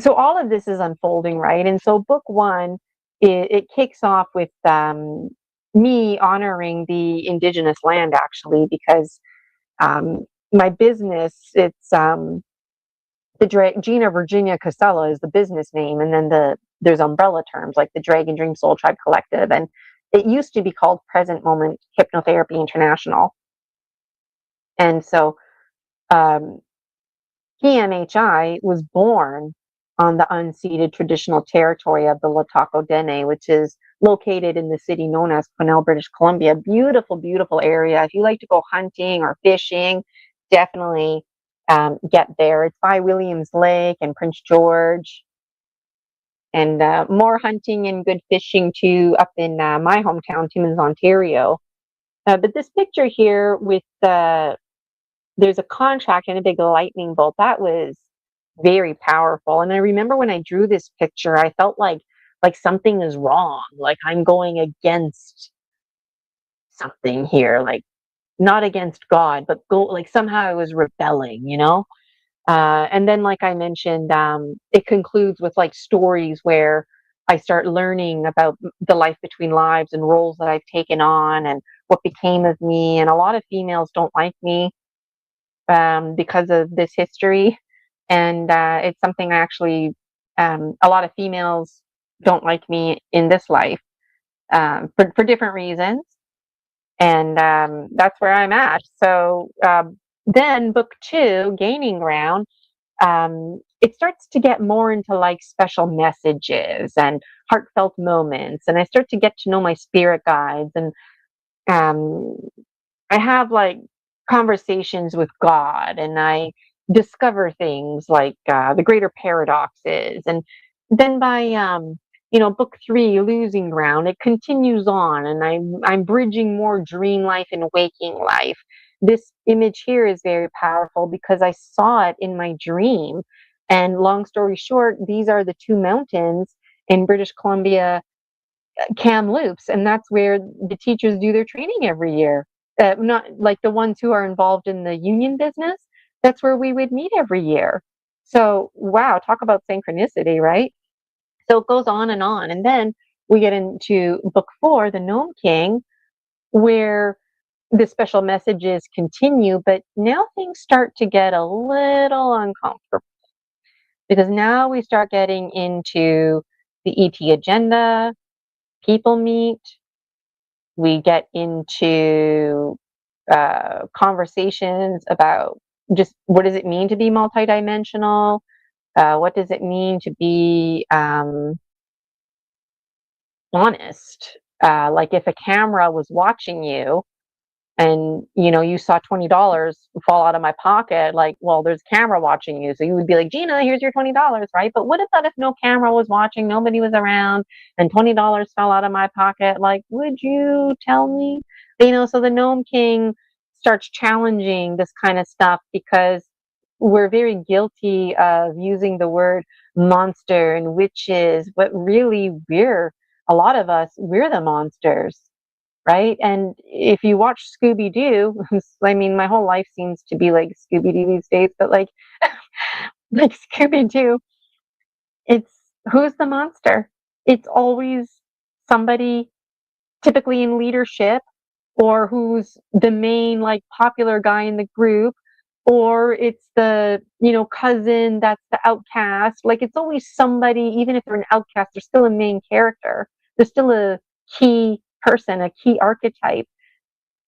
all of this is unfolding, right? And so book one, it kicks off with me honoring the indigenous land, actually, because my business, it's Gina Virginia Casella is the business name, and then there's umbrella terms like the Dragon Dream Soul Tribe Collective, and it used to be called Present Moment Hypnotherapy International. And so PMHI was born on the unceded traditional territory of the Latako Dene, which is located in the city known as Quesnel, British Columbia. Beautiful, beautiful area. If you like to go hunting or fishing, definitely get there. It's by Williams Lake and Prince George. And more hunting and good fishing too up in my hometown, Timmins, Ontario. But this picture here with there's a contract and a big lightning bolt, that was very powerful. And I remember when I drew this picture, I felt like something is wrong, like I'm going against something here, like not against God, but like somehow I was rebelling, you know? And then, like I mentioned, it concludes with like stories where I start learning about the life between lives and roles that I've taken on and what became of me. And a lot of females don't like me because of this history. And it's something I actually, a lot of females don't like me in this life for different reasons. And that's where I'm at. So then book two, Gaining Ground, it starts to get more into like special messages and heartfelt moments. And I start to get to know my spirit guides. And I have like conversations with God, and I discover things like the greater paradoxes. And then by book three, Losing Ground, it continues on, and I'm bridging more dream life and waking life. This image here is very powerful because I saw it in my dream. And long story short, these are the two mountains in British Columbia, Kamloops, and that's where the teachers do their training every year. Not like the ones who are involved in the union business. That's where we would meet every year. So, wow, talk about synchronicity, right? So it goes on. And then we get into book four, The Gnome King, where the special messages continue, but now things start to get a little uncomfortable because now we start getting into the ET agenda, people meet, we get into conversations about just what does it mean to be multidimensional? What does it mean to be honest? Like if a camera was watching you and you saw $20 fall out of my pocket, like, well, there's a camera watching you, so you would be like, Gina, here's your $20, right? But what about if no camera was watching, nobody was around, and $20 fell out of my pocket? Like, would you tell me? So the Gnome King starts challenging this kind of stuff because we're very guilty of using the word monster and witches, but really a lot of us, we're the monsters. Right. And if you watch Scooby-Doo, I mean, my whole life seems to be like Scooby-Doo these days, but like Scooby-Doo, it's who's the monster? It's always somebody typically in leadership, or who's the main like popular guy in the group, or it's the cousin that's the outcast. Like it's always somebody. Even if they're an outcast, they're still a main character. They're still a key person, a key archetype,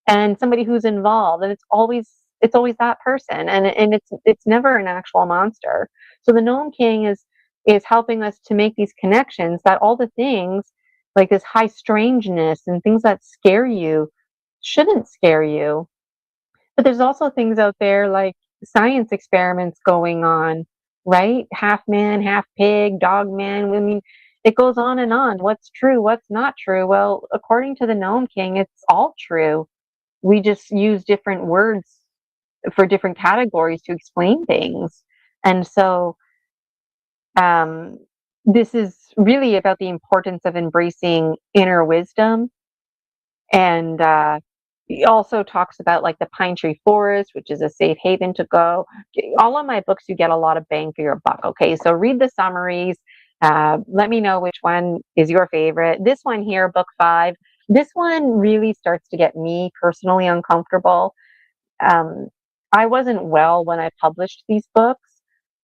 and somebody who's involved. And it's always that person, and it's never an actual monster. So the Gnome King is helping us to make these connections, that all the things like this high strangeness and things that scare you shouldn't scare you. But there's also things out there like science experiments going on right? Half man, half pig, dog man. I mean, it goes on and on. What's true? What's not true? Well, according to the Gnome King, it's all true. We just use different words for different categories to explain things. And so, um, this is really about the importance of embracing inner wisdom. And he also talks about like the pine tree forest, which is a safe haven to go. All of my books, you get a lot of bang for your buck. Okay, so read the summaries. Let me know which one is your favorite. This one here, book 5, this one really starts to get me personally uncomfortable. um, I wasn't well when I published these books.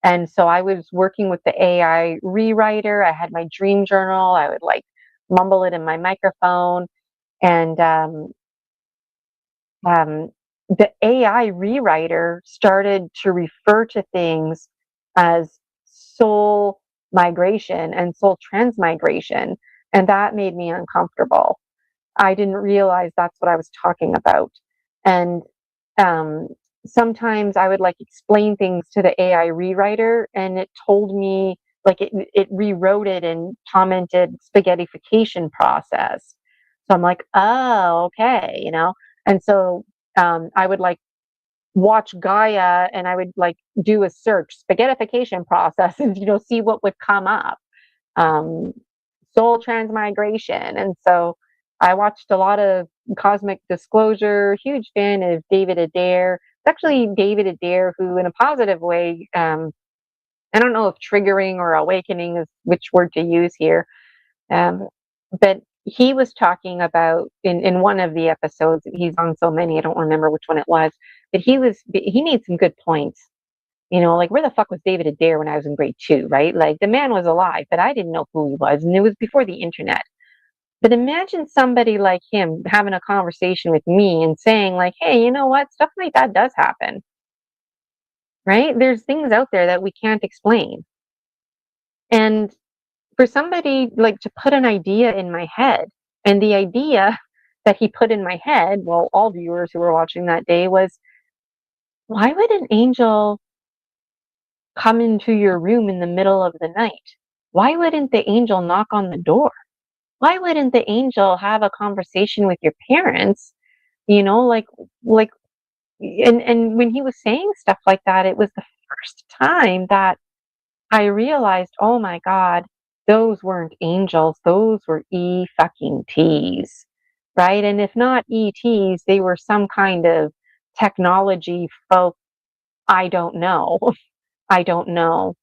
And so I was working with the AI rewriter. I had my dream journal. I would like mumble it in my microphone. And um, the AI rewriter started to refer to things as soul migration and soul transmigration. And that made me uncomfortable. I didn't realize that's what I was talking about. And um, sometimes I would like explain things to the AI rewriter, and it told me like it rewrote it and commented spaghettification process. So I'm like, oh, okay, you know. And so I would like watch Gaia, and I would like do a search spaghettification process, and see what would come up. Um, Soul transmigration. And so I watched a lot of Cosmic Disclosure, huge fan of David Adair. It's actually David Adair who, in a positive way, I don't know if triggering or awakening is which word to use here, um, but he was talking about in one of the episodes, he's on so many, I don't remember which one it was, but he made some good points. Like where the fuck was David Adair when I was in grade 2, right? Like the man was alive, but I didn't know who he was. And it was before the internet. But imagine somebody like him having a conversation with me and saying, like, hey, you know what? Stuff like that does happen, right? There's things out there that we can't explain. And for somebody like to put an idea in my head, and the idea that he put in my head, well, all viewers who were watching that day was, why would an angel come into your room in the middle of the night? Why wouldn't the angel knock on the door? Why wouldn't the angel have a conversation with your parents? Like and when he was saying stuff like that, it was the first time that I realized, oh my God, those weren't angels, those were fucking T's. Right? And if not ETs, they were some kind of technology folk. I don't know. I don't know.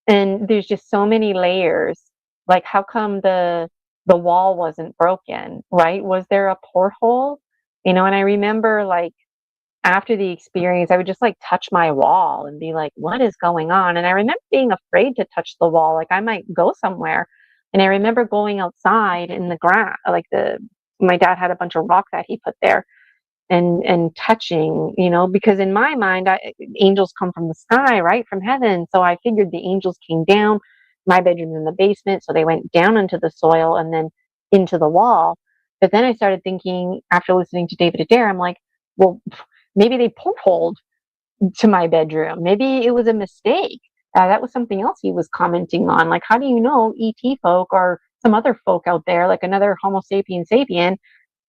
And there's just so many layers. Like, how come the wall wasn't broken, right? Was there a porthole? And I remember like after the experience, I would just like touch my wall and be like, what is going on? And I remember being afraid to touch the wall, like I might go somewhere. And I remember going outside in the grass, like my dad had a bunch of rock that he put there, and touching, because in my mind, angels come from the sky, right, from heaven. So I figured the angels came down. My bedroom's in the basement, so they went down into the soil and then into the wall. But then I started thinking, after listening to David Adair, I'm like, well, maybe they portholed to my bedroom. Maybe it was a mistake. That was something else he was commenting on. Like, how do you know ET folk or some other folk out there, like another Homo sapien sapien,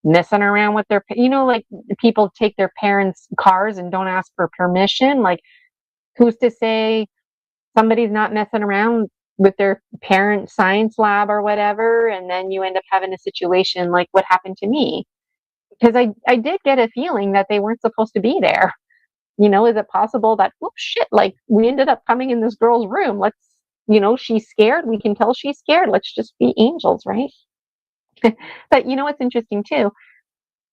messing around with their, like people take their parents' cars and don't ask for permission. Like, who's to say somebody's not messing around with their parent science lab or whatever, and then you end up having a situation like what happened to me? Because I did get a feeling that they weren't supposed to be there. Is it possible that, whoops, shit, like we ended up coming in this girl's room? Let's, she's scared. We can tell she's scared. Let's just be angels, right? But what's interesting too?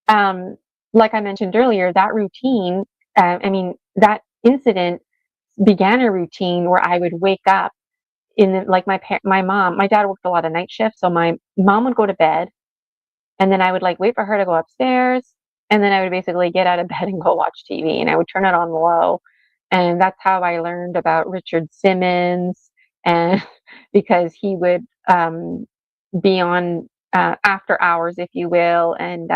um, like I mentioned earlier, that routine, that incident began a routine where I would wake up like my dad worked a lot of night shifts. So my mom would go to bed, and then I would like wait for her to go upstairs. And then I would basically get out of bed and go watch TV, and I would turn it on low. And that's how I learned about Richard Simmons. And because he would be on after hours, if you will. And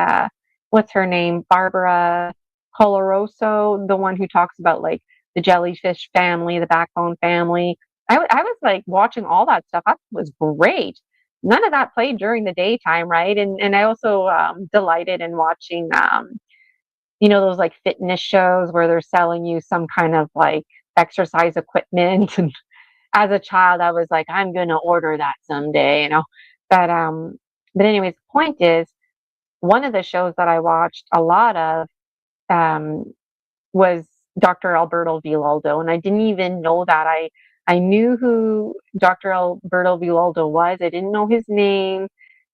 what's her name? Barbara Coloroso, the one who talks about like the jellyfish family, the backbone family. I was like watching all that stuff. That was great. None of that played during the daytime, right? And I also delighted in watching, those like fitness shows where they're selling you some kind of like exercise equipment. And as a child, I was like, I'm gonna order that someday. But anyways, the point is, one of the shows that I watched a lot of um, was Dr. Alberto Villoldo, and I didn't even know that. I knew who Dr. Alberto Villoldo was. I didn't know his name,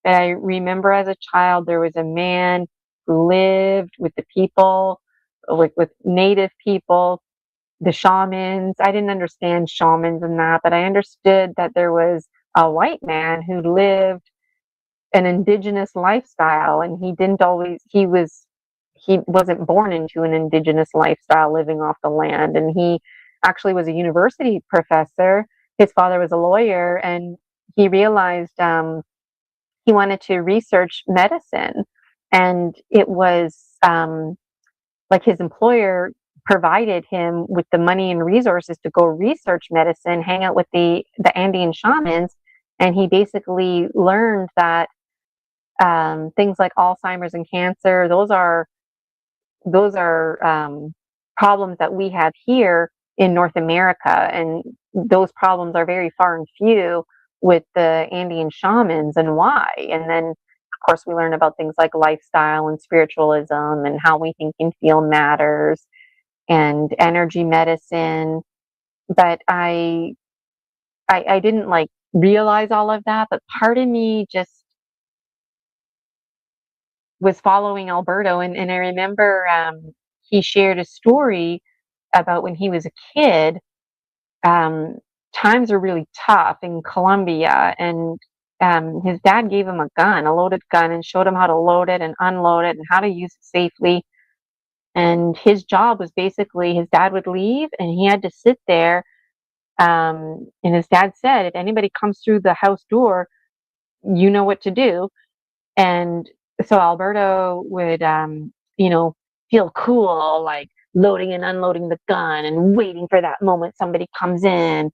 but I remember as a child there was a man who lived with the people, with native people, the shamans. I didn't understand shamans and that, but I understood that there was a white man who lived an indigenous lifestyle, and he wasn't born into an indigenous lifestyle living off the land, and he actually was a university professor. His father was a lawyer, and he realized he wanted to research medicine, and it was like his employer provided him with the money and resources to go research medicine, hang out with the Andean shamans, and he basically learned that things like Alzheimer's and cancer, those are problems that we have here in North America, and those problems are very far and few with the Andean shamans, and why. And then, of course, we learn about things like lifestyle and spiritualism and how we think and feel matters and energy medicine. But I didn't like realize all of that, but part of me just was following Alberto, and I remember he shared a story about when he was a kid. Times were really tough in Colombia, and his dad gave him a loaded gun, and showed him how to load it and unload it and how to use it safely. And his job was basically, his dad would leave and he had to sit there. And his dad said, if anybody comes through the house door, you know what to do. And so Alberto would, feel cool, like loading and unloading the gun and waiting for that moment somebody comes in.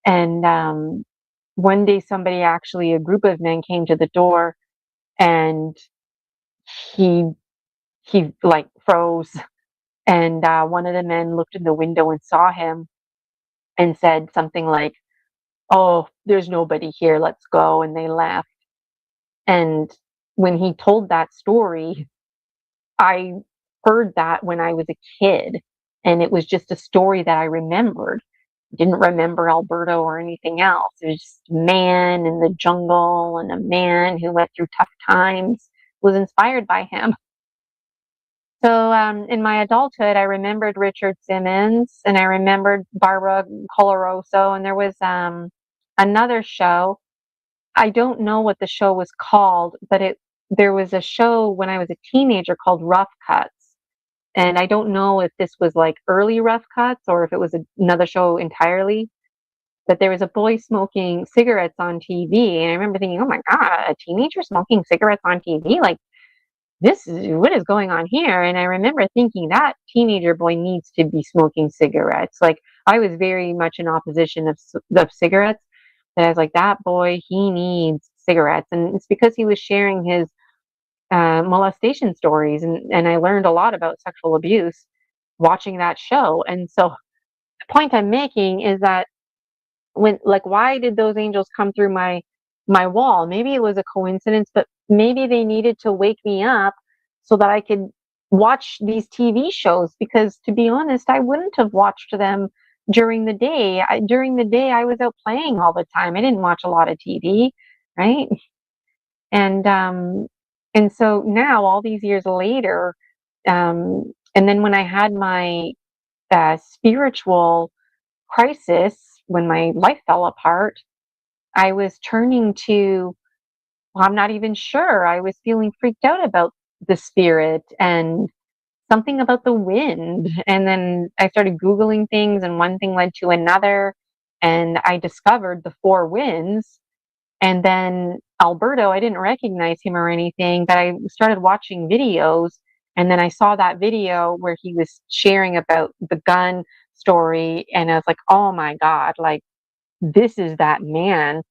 And one day, a group of men came to the door, and he like froze. And one of the men looked in the window and saw him and said something like, "Oh, there's nobody here. Let's go." And they left. And when he told that story, I heard that when I was a kid, and it was just a story that I remembered. Didn't remember Alberto or anything else. It was just a man in the jungle and a man who went through tough times, was inspired by him. So in my adulthood, I remembered Richard Simmons, and I remembered Barbara Coloroso, and there was another show. I don't know what the show was called, but there was a show when I was a teenager called Rough Cuts. And I don't know if this was like early Rough Cuts or if it was another show entirely. But there was a boy smoking cigarettes on TV, and I remember thinking, "Oh my God, a teenager smoking cigarettes on TV? Like, what is going on here?" And I remember thinking that teenager boy needs to be smoking cigarettes. Like, I was very much in opposition of cigarettes. And I was like, that boy, he needs cigarettes. And it's because he was sharing his molestation stories, and I learned a lot about sexual abuse watching that show. And so the point I'm making is that why did those angels come through my wall? Maybe it was a coincidence, but maybe they needed to wake me up so that I could watch these TV shows, because to be honest, I wouldn't have watched them during the day. During the day, I was out playing all the time. I didn't watch a lot of TV, right? And so now, all these years later, and then when I had my spiritual crisis, when my life fell apart, I was turning to, well, I'm not even sure. I was feeling freaked out about the spirit and something about the wind. And then I started Googling things, and one thing led to another. And I discovered the four winds. And then Alberto, I didn't recognize him or anything, but I started watching videos. And then I saw that video where he was sharing about the gun story, and I was like, oh my God, like this is that man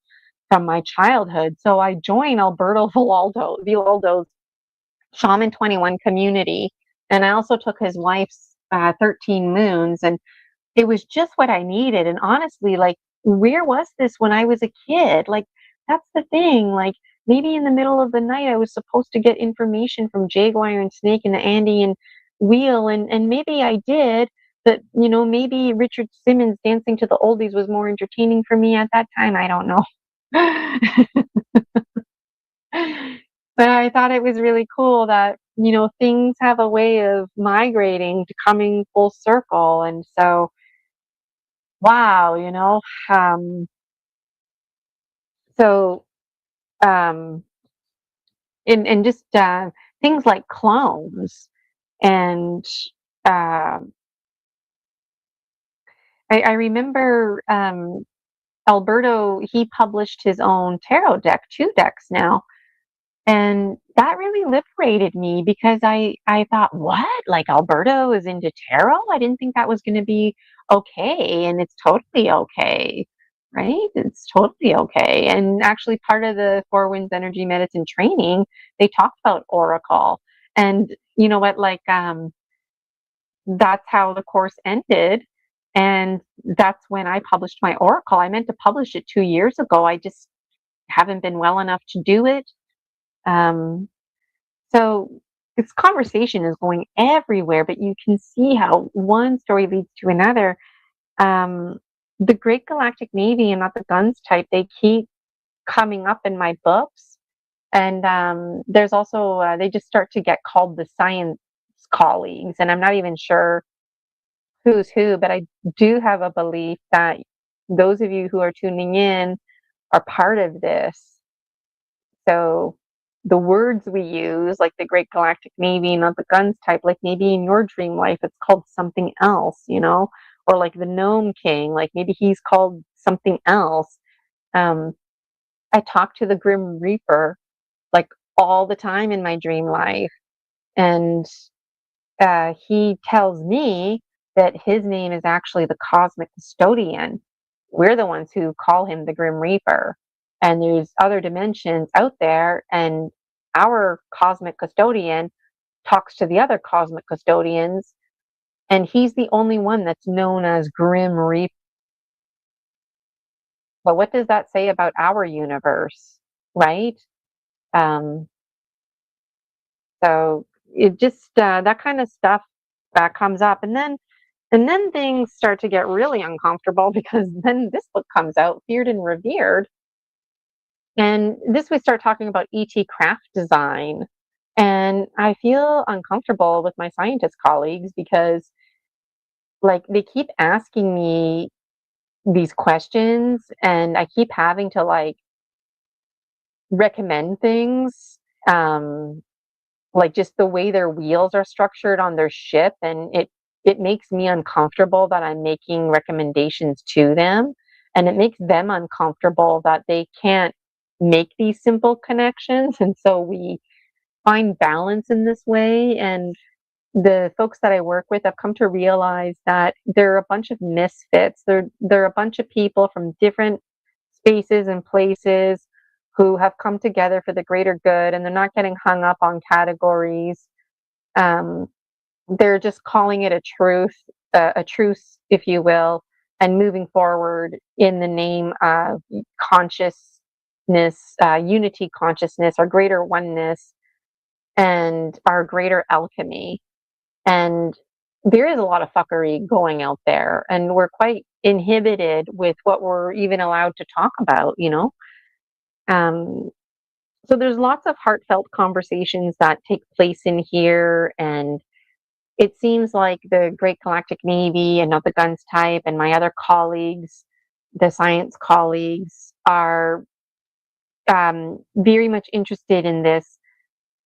from my childhood. So I joined Alberto Villaldo's Shaman 21 community, and I also took his wife's 13 moons, and it was just what I needed. And honestly, like, where was this when I was a kid? Like, that's the thing. Like, maybe in the middle of the night, I was supposed to get information from Jaguar and Snake and the Andean Wheel, and maybe I did. But maybe Richard Simmons dancing to the oldies was more entertaining for me at that time. I don't know. But I thought it was really cool that, things have a way of migrating to coming full circle. And so, wow, um, so, um, and just things like clones. And uh, I remember Alberto, he published his own tarot deck, 2 decks now. And that really liberated me because I thought, what? Like Alberto is into tarot? I didn't think that was going to be okay. And it's totally okay, right? It's totally okay. And actually, part of the Four Winds Energy Medicine training, they talked about Oracle. And you know what? Like, that's how the course ended. And that's when I published my Oracle. I meant to publish it 2 years ago. I just haven't been well enough to do it. Um, so this conversation is going everywhere, but you can see how one story leads to another. Um, the Great Galactic Navy and Not the Guns type, they keep coming up in my books. And there's also, they just start to get called the science colleagues. And I'm not even sure who's who, but I do have a belief that those of you who are tuning in are part of this. So the words we use, like the Great Galactic Navy, Not the Guns type, like maybe in your dream life, it's called something else, or like the Gnome King, like maybe he's called something else. Um, I talk to the Grim Reaper like all the time in my dream life. And he tells me that his name is actually the Cosmic Custodian. We're the ones who call him the Grim Reaper. And there's other dimensions out there, and our Cosmic Custodian talks to the other Cosmic Custodians, and he's the only one that's known as Grim Reaper. But what does that say about our universe, right? Um, so it just that kind of stuff that comes up, and then things start to get really uncomfortable because then this book comes out, Feared and Revered. And this we start talking about ET craft design. And I feel uncomfortable with my scientist colleagues because like they keep asking me these questions and I keep having to like recommend things. Like just the way their wheels are structured on their ship, and it makes me uncomfortable that I'm making recommendations to them, and it makes them uncomfortable that they can't make these simple connections. And so we find balance in this way. And the folks that I work with have come to realize that they're a bunch of misfits. They're a bunch of people from different spaces and places who have come together for the greater good, and they're not getting hung up on categories. Um, they're just calling it a truce, if you will, and moving forward in the name of consciousness, unity consciousness, our greater oneness, and our greater alchemy. And there is a lot of fuckery going out there, and we're quite inhibited with what we're even allowed to talk about. Um, so there's lots of heartfelt conversations that take place in here, and it seems like the Great Galactic Navy and Not the Guns type and my other colleagues, the science colleagues, are very much interested in this.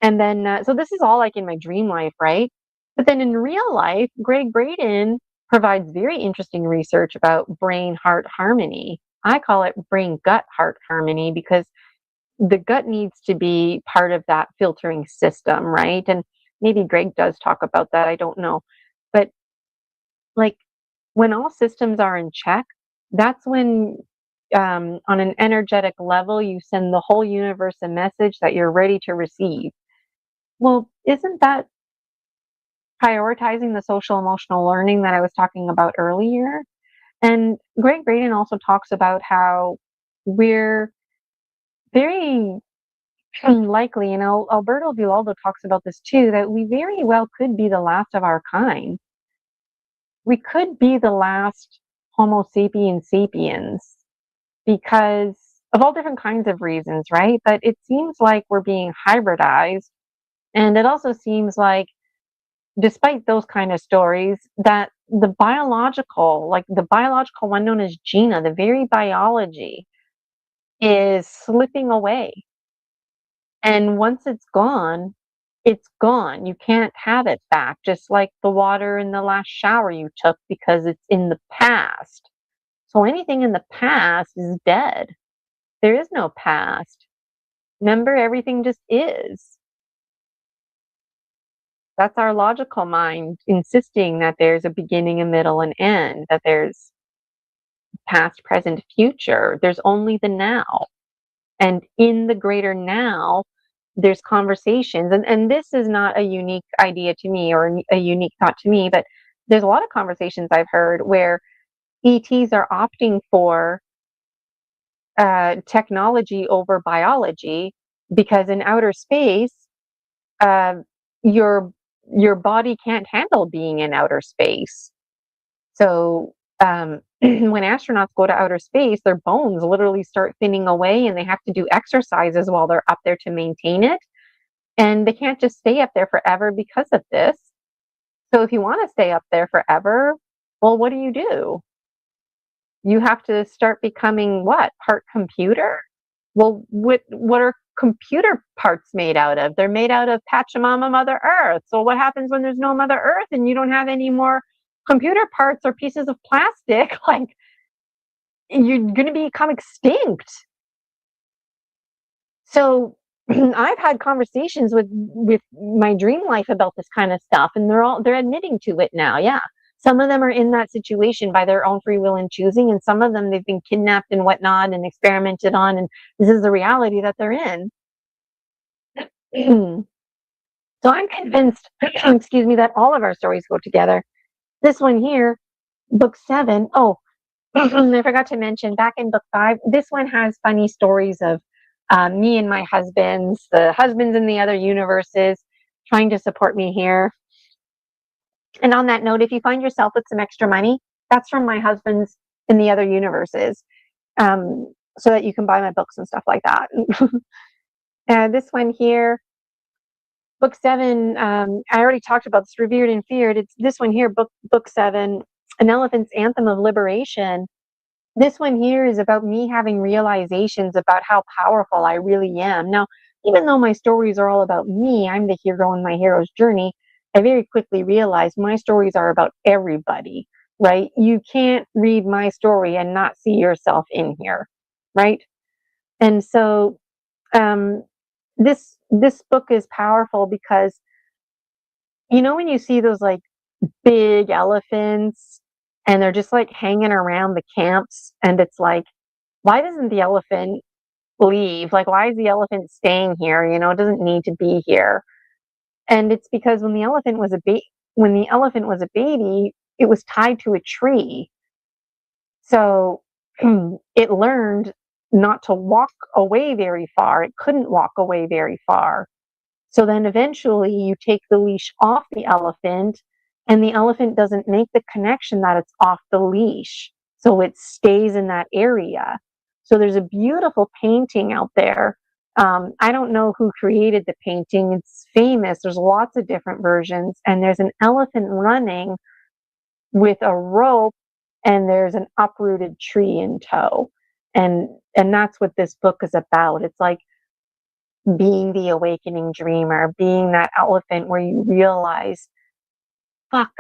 And then, so this is all like in my dream life, right? But then in real life, Greg Braden provides very interesting research about brain-heart harmony. I call it brain-gut-heart harmony because the gut needs to be part of that filtering system, right? And maybe Greg does talk about that. I don't know. But like When all systems are in check, that's when, on an energetic level, you send the whole universe a message that you're ready to receive. Well, isn't that prioritizing the social emotional learning that I was talking about earlier? And Greg Braden also talks about how we're very likely, and Alberto Villoldo talks about this too, that we very well could be the last of our kind. We could be the last Homo sapiens sapiens because of all different kinds of reasons, right? But it seems like we're being hybridized. And it also seems like, despite those kind of stories, that the biological one known as Gina, the very biology, is slipping away. And once it's gone, it's gone. You can't have it back, just like the water in the last shower you took, because it's in the past. So anything in the past is dead. There is no past. Remember, everything just is. That's our logical mind insisting that there's a beginning, a middle, and end, that there's past, present, future. There's only the now. And in the greater now, there's conversations. And this is not a unique idea to me or a unique thought to me, but there's a lot of conversations I've heard where ETs are opting for technology over biology, because in outer space, uh, your body can't handle being in outer space. So when astronauts go to outer space, their bones literally start thinning away, and they have to do exercises while they're up there to maintain it. And they can't just stay up there forever because of this. So if you want to stay up there forever, well, what do? You have to start becoming what? Part computer? Well, what are computer parts made out of? They're made out of Pachamama, Mother Earth. So what happens when there's no Mother Earth and you don't have any more computer parts or pieces of plastic? Like, you're going to become extinct. So I've had conversations with my dream life about this kind of stuff, and they're admitting to it now. Yeah. Some of them are in that situation by their own free will and choosing, and some of them, they've been kidnapped and whatnot and experimented on, and this is the reality that they're in. So I'm convinced, excuse me, that all of our stories go together. This one here, book 7. Oh, I forgot to mention, back in book 5, this one has funny stories of me and my husbands, the husbands in the other universes, trying to support me here. And on that note, if you find yourself with some extra money, that's from my husbands in the other universes, so that you can buy my books and stuff like that. This one here, book 7, I already talked about this, Revered and Feared. It's this one here, book 7, An Elephant's Anthem of Liberation. This one here is about me having realizations about how powerful I really am. Now, even though my stories are all about me, I'm the hero in my hero's journey, I very quickly realized my stories are about everybody, right? You can't read my story and not see yourself in here, right? And so this book is powerful because, when you see those like big elephants and they're just like hanging around the camps, and it's like, why doesn't the elephant leave? Like, why is the elephant staying here? It doesn't need to be here. And it's because when the elephant was a baby, it was tied to a tree. So it learned not to walk away very far. It couldn't walk away very far. So then eventually you take the leash off the elephant, and the elephant doesn't make the connection that it's off the leash. So it stays in that area. So there's a beautiful painting out there. I don't know who created the painting. It's famous. There's lots of different versions. And there's an elephant running with a rope, and there's an uprooted tree in tow. And that's what this book is about. It's like being the awakening dreamer, being that elephant where you realize, fuck,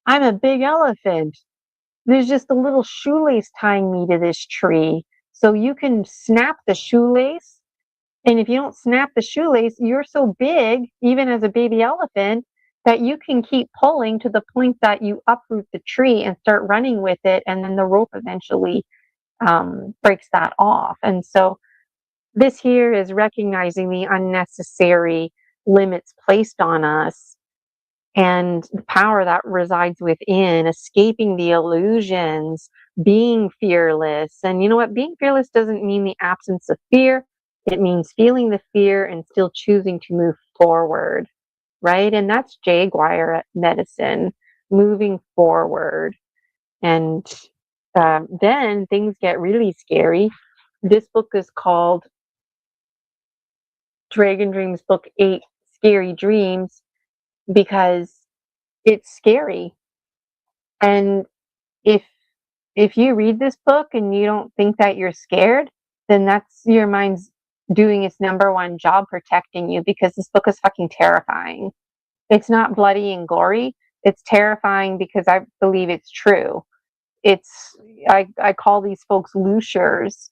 I'm a big elephant. There's just a little shoelace tying me to this tree. So you can snap the shoelace. And if you don't snap the shoelace, you're so big, even as a baby elephant, that you can keep pulling to the point that you uproot the tree and start running with it, and then the rope eventually breaks that off. And so this here is recognizing the unnecessary limits placed on us and the power that resides within, escaping the illusions, being fearless. And you know what? Being fearless doesn't mean the absence of fear. It means feeling the fear and still choosing to move forward, right? And that's Jaguar medicine, moving forward. And then things get really scary. This book is called Dragon Dreams Book 8, Scary Dreams, because it's scary. And if you read this book and you don't think that you're scared, then that's your mind's doing its number one job protecting you, because this book is fucking terrifying. It's not bloody and gory. It's terrifying because I believe it's true. It's I call these folks looshers,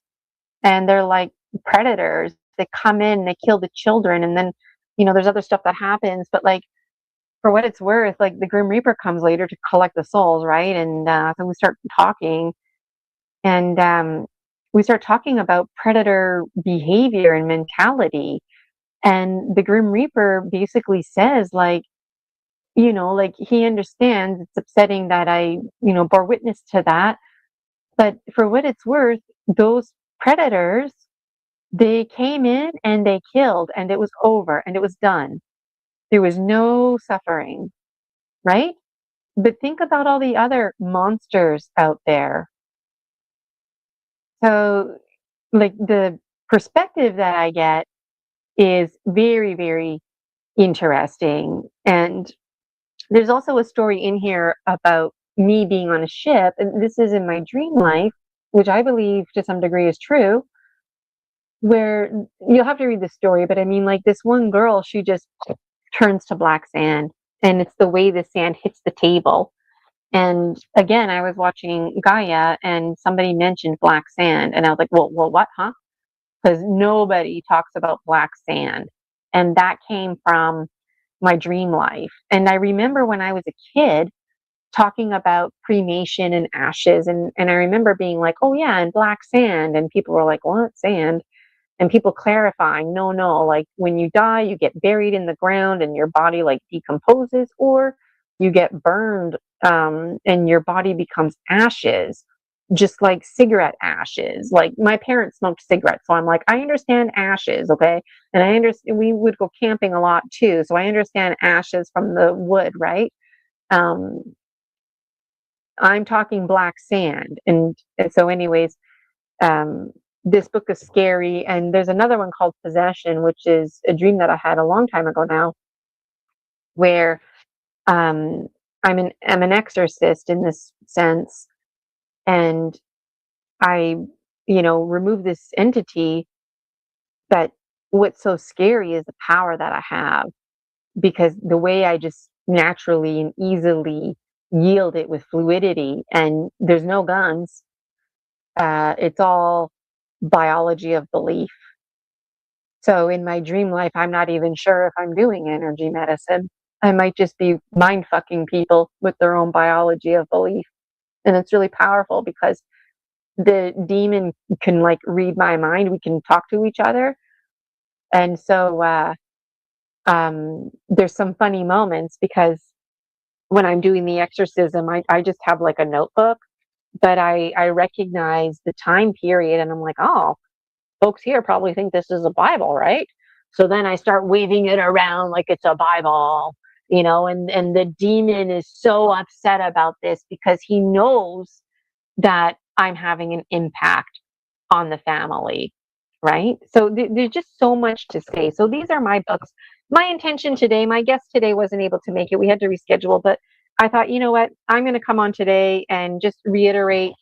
and they're like predators. They come in, they kill the children, and then there's other stuff that happens. But like, for what it's worth, like the Grim Reaper comes later to collect the souls, right? And then we start talking, and we start talking about predator behavior and mentality. And the Grim Reaper basically says, like, like he understands it's upsetting that I, bore witness to that. But for what it's worth, those predators, they came in and they killed, and it was over and it was done. There was no suffering, right? But think about all the other monsters out there. So, like, the perspective that I get is very, very interesting. And there's also a story in here about me being on a ship, and this is in my dream life, which I believe to some degree is true, where you'll have to read the story, but I mean, like, this one girl, she just turns to black sand, and it's the way the sand hits the table. And again, I was watching Gaia, and somebody mentioned black sand, and I was like, well, what, huh? Because nobody talks about black sand. And that came from my dream life. And I remember when I was a kid talking about cremation and ashes, and I remember being like, oh yeah, and black sand, and people were like, what, sand? And people clarifying, no, like when you die, you get buried in the ground and your body like decomposes, or you get burned and your body becomes ashes, just like cigarette ashes. Like, my parents smoked cigarettes, so I'm like, I understand ashes, okay? And I understand, we would go camping a lot too, so I understand ashes from the wood, right? Um, I'm talking black sand. And so anyways, this book is scary. And there's another one called Possession, which is a dream that I had a long time ago now, where I'm an exorcist in this sense, and I, remove this entity. But what's so scary is the power that I have, because the way I just naturally and easily yield it with fluidity, and there's no guns. It's all biology of belief. So in my dream life, I'm not even sure if I'm doing energy medicine. I might just be mind fucking people with their own biology of belief. And it's really powerful because the demon can like read my mind. We can talk to each other. And so there's some funny moments, because when I'm doing the exorcism, I just have like a notebook, but I recognize the time period, and I'm like, oh, folks here probably think this is a Bible, right? So then I start waving it around like it's a Bible, and the demon is so upset about this because he knows that I'm having an impact on the family, right? So there's just so much to say. So these are my books. My intention today, my guest today wasn't able to make it. We had to reschedule, but I thought, you know what? I'm going to come on today and just reiterate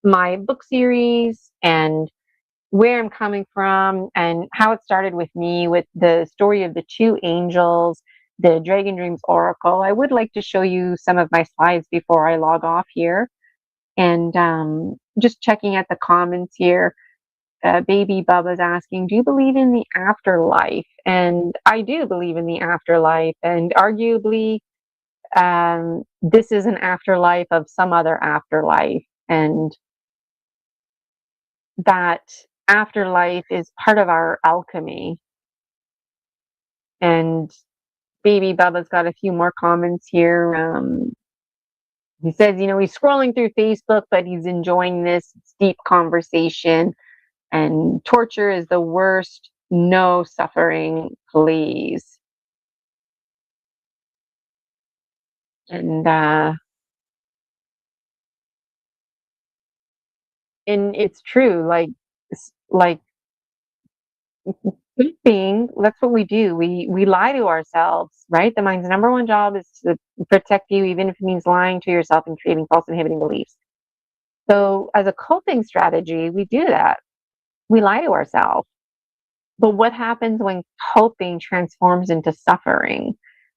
my book series and where I'm coming from and how it started with me, with the story of the two angels, the Dragon Dreams Oracle. I would like to show you some of my slides before I log off here. And just checking at the comments here. Baby Bubba's asking, do you believe in the afterlife? And I do believe in the afterlife. And arguably, this is an afterlife of some other afterlife, and that afterlife is part of our alchemy. And Baby Bubba's got a few more comments here. He says, he's scrolling through Facebook, but he's enjoying this deep conversation. And torture is the worst. No suffering, please. And it's true. Like being, that's what we do. We lie to ourselves, right? The mind's number one job is to protect you, even if it means lying to yourself and creating false inhibiting beliefs. So as a coping strategy, we do that. We lie to ourselves. But what happens when coping transforms into suffering,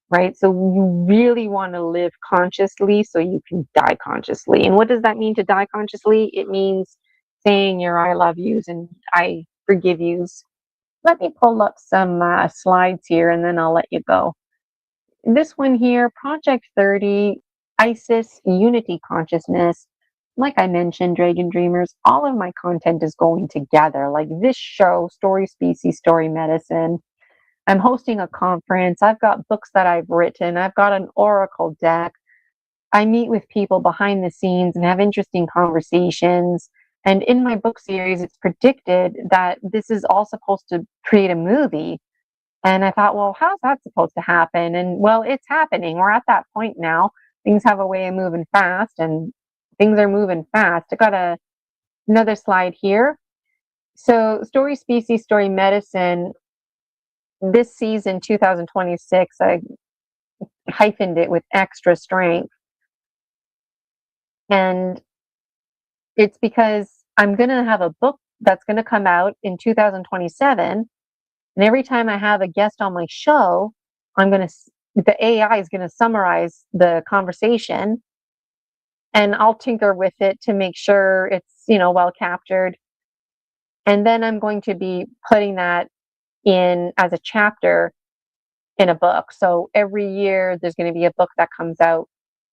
right? So you really want to live consciously so you can die consciously. And what does that mean to die consciously? It means saying your I love yous and I forgive yous. Let me pull up some slides here and then I'll let you go. This one here, Project 30, ISIS, Unity Consciousness. Like I mentioned, Dragon Dreamers, all of my content is going together. Like this show, Story Species, Story Medicine. I'm hosting a conference. I've got books that I've written. I've got an oracle deck. I meet with people behind the scenes and have interesting conversations. And in my book series, it's predicted that this is all supposed to create a movie. And I thought, well, how's that supposed to happen? And well, it's happening. We're at that point now. Things have a way of moving fast, and things are moving fast. I got another slide here. So Story Species, Story Medicine, this season, 2026, I hyphened it with extra strength. And it's because I'm going to have a book that's going to come out in 2027. And every time I have a guest on my show, the AI is going to summarize the conversation and I'll tinker with it to make sure it's, well captured. And then I'm going to be putting that in as a chapter in a book. So every year there's going to be a book that comes out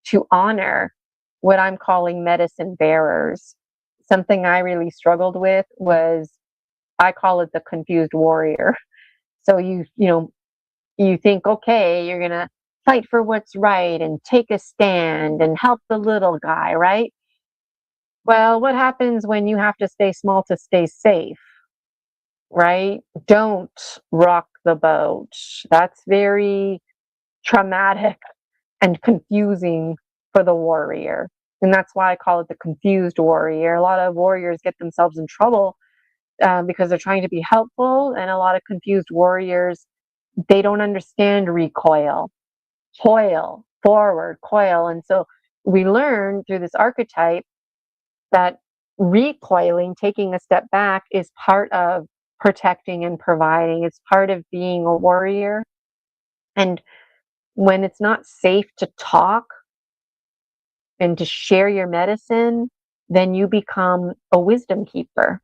to honor what I'm calling medicine bearers. Something I really struggled with was, I call it the confused warrior. So you think, okay, you're going to fight for what's right and take a stand and help the little guy, right? Well, what happens when you have to stay small to stay safe, right? Don't rock the boat. That's very traumatic and confusing for the warrior. And that's why I call it the confused warrior. A lot of warriors get themselves in trouble because they're trying to be helpful, and a lot of confused warriors, they don't understand recoil, coil, forward, coil. And so we learn through this archetype that recoiling, taking a step back, is part of protecting and providing. It's part of being a warrior. And when it's not safe to talk and to share your medicine, then you become a wisdom keeper.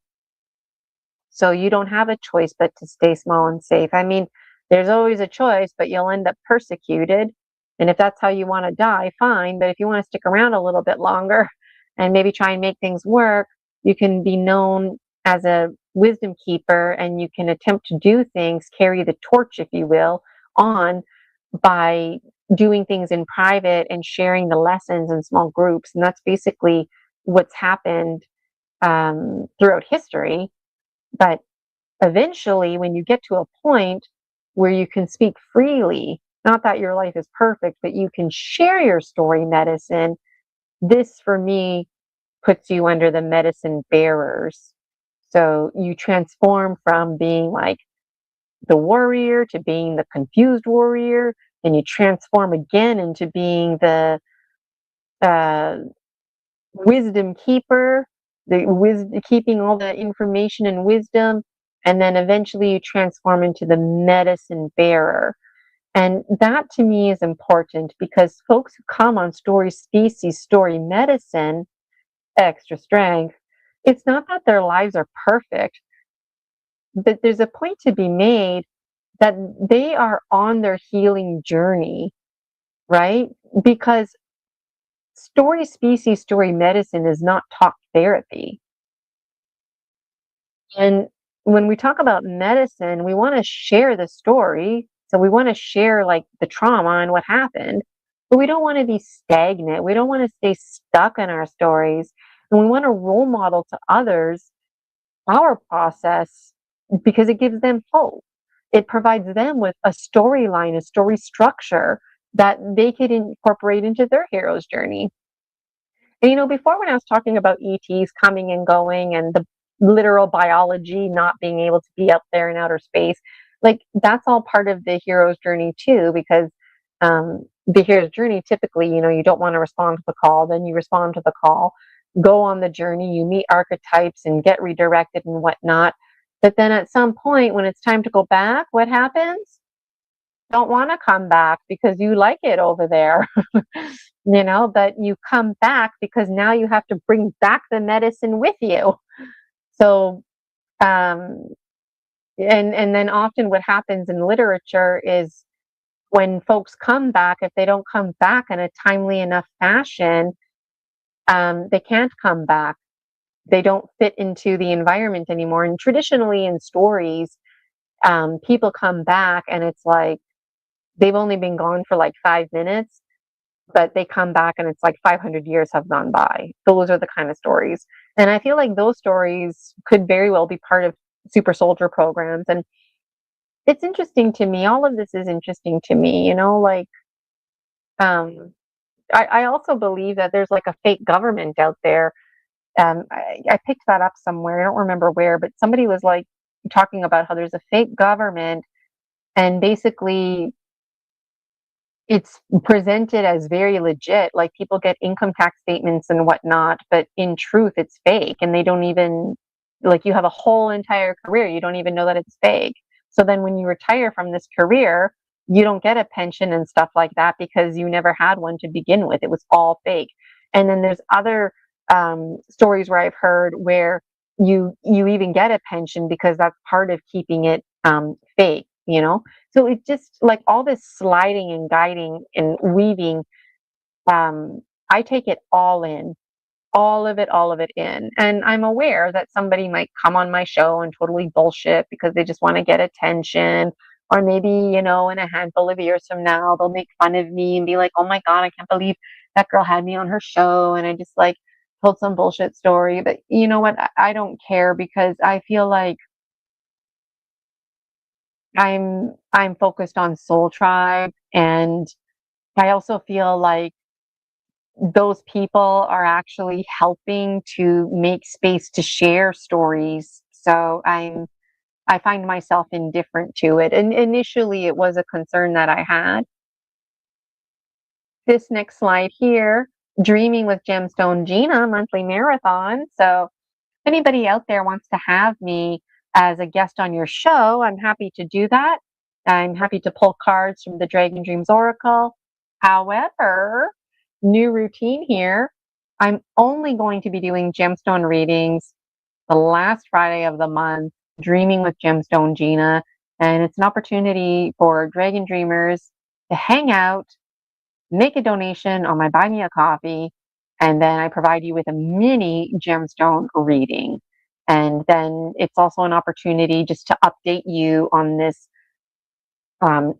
So you don't have a choice but to stay small and safe. I mean, there's always a choice, but you'll end up persecuted. And if that's how you want to die, fine. But if you want to stick around a little bit longer and maybe try and make things work, you can be known as a wisdom keeper, and you can attempt to do things, carry the torch, if you will, on by doing things in private and sharing the lessons in small groups. And that's basically what's happened throughout history. But eventually, when you get to a point where you can speak freely, not that your life is perfect, but you can share your story medicine, this for me puts you under the medicine bearers. So you transform from being like the warrior to being the confused warrior, and you transform again into being the wisdom keeper, keeping all the information and wisdom, and then eventually you transform into the medicine bearer. And that to me is important, because folks who come on Story Species, Story Medicine, extra strength, it's not that their lives are perfect, but there's a point to be made that they are on their healing journey. right? Because story species, story medicine is not talk therapy. And when we talk about medicine, we want to share the story. So we want to share like the trauma and what happened, but we don't want to be stagnant. We don't want to stay stuck in our stories. And we want to role model to others our process because it gives them hope. It provides them with a storyline, a story structure that they could incorporate into their hero's journey. And before when I was talking about ETs coming and going and the literal biology not being able to be up there in outer space, like that's all part of the hero's journey too, because the hero's journey typically, you don't want to respond to the call, then you respond to the call, go on the journey, you meet archetypes and get redirected and whatnot. But then at some point when it's time to go back, what happens? Don't want to come back because you like it over there. But you come back because now you have to bring back the medicine with you. So and then often what happens in literature is when folks come back, if they don't come back in a timely enough fashion, they can't come back. They don't fit into the environment anymore. And traditionally in stories, people come back and it's like they've only been gone for like 5 minutes, but they come back and it's like 500 years have gone by. Those are the kind of stories. And I feel like those stories could very well be part of super soldier programs. And it's interesting to me. All of this is interesting to me, um, I also believe that there's like a fake government out there. I picked that up somewhere. I don't remember where, but somebody was like talking about how there's a fake government and basically it's presented as very legit, like people get income tax statements and whatnot, but in truth, it's fake. And they don't even, like, you have a whole entire career, you don't even know that it's fake. So then when you retire from this career, you don't get a pension and stuff like that because you never had one to begin with. It was all fake. And then there's other stories where I've heard where you even get a pension because that's part of keeping it fake. So it's just like all this sliding and guiding and weaving. I take it all in, all of it in. And I'm aware that somebody might come on my show and totally bullshit because they just want to get attention. Or maybe, in a handful of years from now, they'll make fun of me and be like, oh my God, I can't believe that girl had me on her show. And I just like told some bullshit story. But you know what? I don't care because I feel like I'm focused on Soul Tribe, and I also feel like those people are actually helping to make space to share stories. So I find myself indifferent to it. And initially it was a concern that I had. This next slide here, Dreaming with Gemstone Gina monthly marathon. So if anybody out there wants to have me as a guest on your show, I'm happy to do that. I'm happy to pull cards from the Dragon Dreams Oracle. However, new routine here. I'm only going to be doing gemstone readings the last Friday of the month, Dreaming with Gemstone Gina. And it's an opportunity for Dragon Dreamers to hang out, make a donation on my Buy Me a Coffee, and then I provide you with a mini gemstone reading. And then it's also an opportunity just to update you on this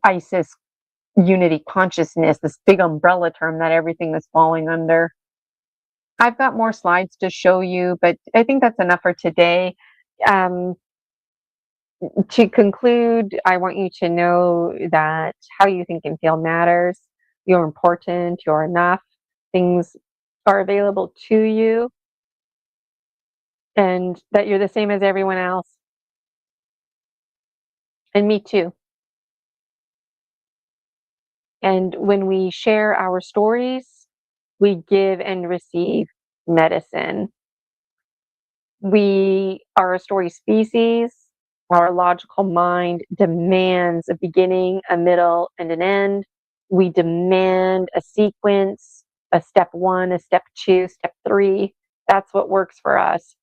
ISIS unity consciousness, this big umbrella term that everything is falling under. I've got more slides to show you, but I think that's enough for today. To conclude, I want you to know that how you think and feel matters. You're important, you're enough. Things are available to you, and that you're the same as everyone else. And me too. And when we share our stories, we give and receive medicine. We are a story species. Our logical mind demands a beginning, a middle, and an end. We demand a sequence, a step 1, a step 2, step 3. That's what works for us.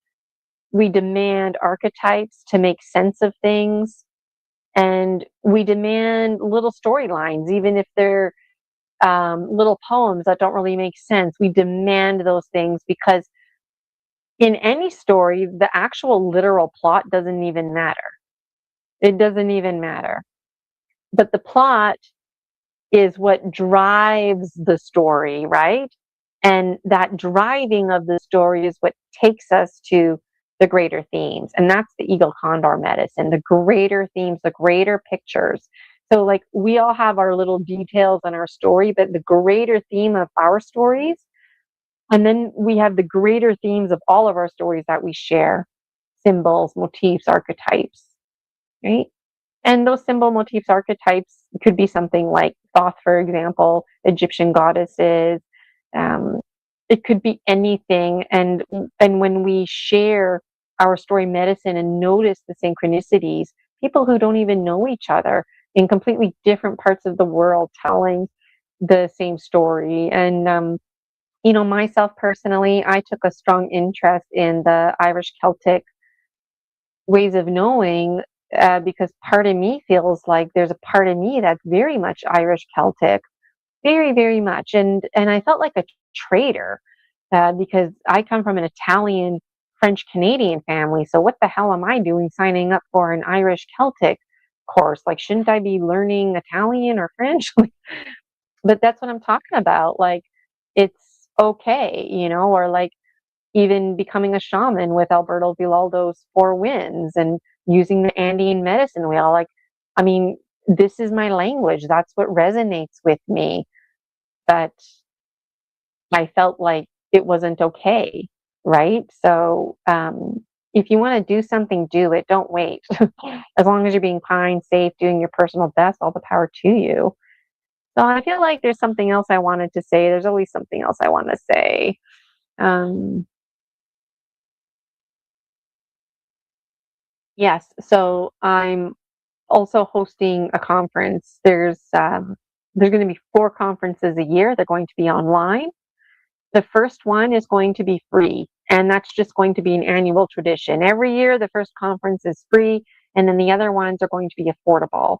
We demand archetypes to make sense of things. And we demand little storylines, even if they're little poems that don't really make sense. We demand those things because in any story, the actual literal plot doesn't even matter. It doesn't even matter. But the plot is what drives the story, right? And that driving of the story is what takes us to the greater themes. And that's the eagle condor medicine, the greater themes, the greater pictures. So, like, we all have our little details in our story, but the greater theme of our stories, and then we have the greater themes of all of our stories that we share, symbols, motifs, archetypes, right? And those symbol motifs, archetypes could be something like Thoth, for example, Egyptian goddesses. Um, it could be anything. And when we share our story medicine and notice the synchronicities, people who don't even know each other in completely different parts of the world telling the same story. And myself personally, I took a strong interest in the Irish Celtic ways of knowing, because part of me feels like there's a part of me that's very much Irish Celtic, very, very much. And I felt like a traitor, because I come from an Italian, French Canadian family. So what the hell am I doing signing up for an Irish Celtic course? Like, shouldn't I be learning Italian or French? But that's what I'm talking about. Like, it's okay, or like even becoming a shaman with Alberto Villaldo's Four Winds and using the Andean medicine wheel. Like, I mean, this is my language. That's what resonates with me. But I felt like it wasn't okay, right? So, if you want to do something, do it. Don't wait. As long as you're being kind, safe, doing your personal best, all the power to you. So I feel like there's something else I wanted to say. There's always something else I want to say. Um, yes. So I'm also hosting a conference. There's going to be 4 conferences a year. They're going to be online. The first one is going to be free, and that's just going to be an annual tradition. Every year, the first conference is free, and then the other ones are going to be affordable.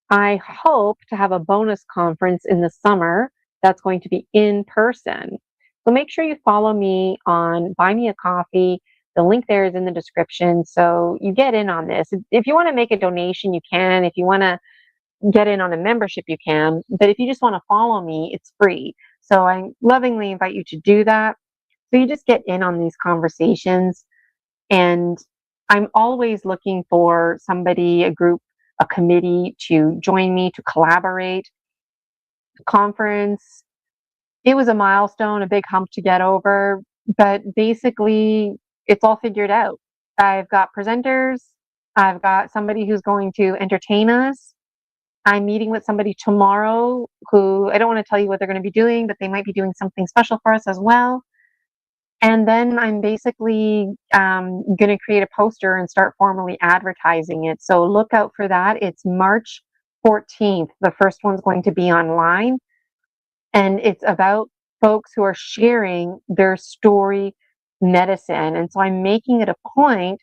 I hope to have a bonus conference in the summer that's going to be in person. So make sure you follow me on Buy Me a Coffee. The link there is in the description. So you get in on this. If you want to make a donation, you can. If you want to get in on a membership, you can. But if you just want to follow me, it's free. So I lovingly invite you to do that. So you just get in on these conversations. And I'm always looking for somebody, a group, a committee to join me, to collaborate. The conference, it was a milestone, a big hump to get over, but basically it's all figured out. I've got presenters, I've got somebody who's going to entertain us. I'm meeting with somebody tomorrow who, I don't want to tell you what they're going to be doing, but they might be doing something special for us as well. And then I'm basically going to create a poster and start formally advertising it. So look out for that. It's March 14th. The first one's going to be online. And it's about folks who are sharing their story medicine. And so I'm making it a point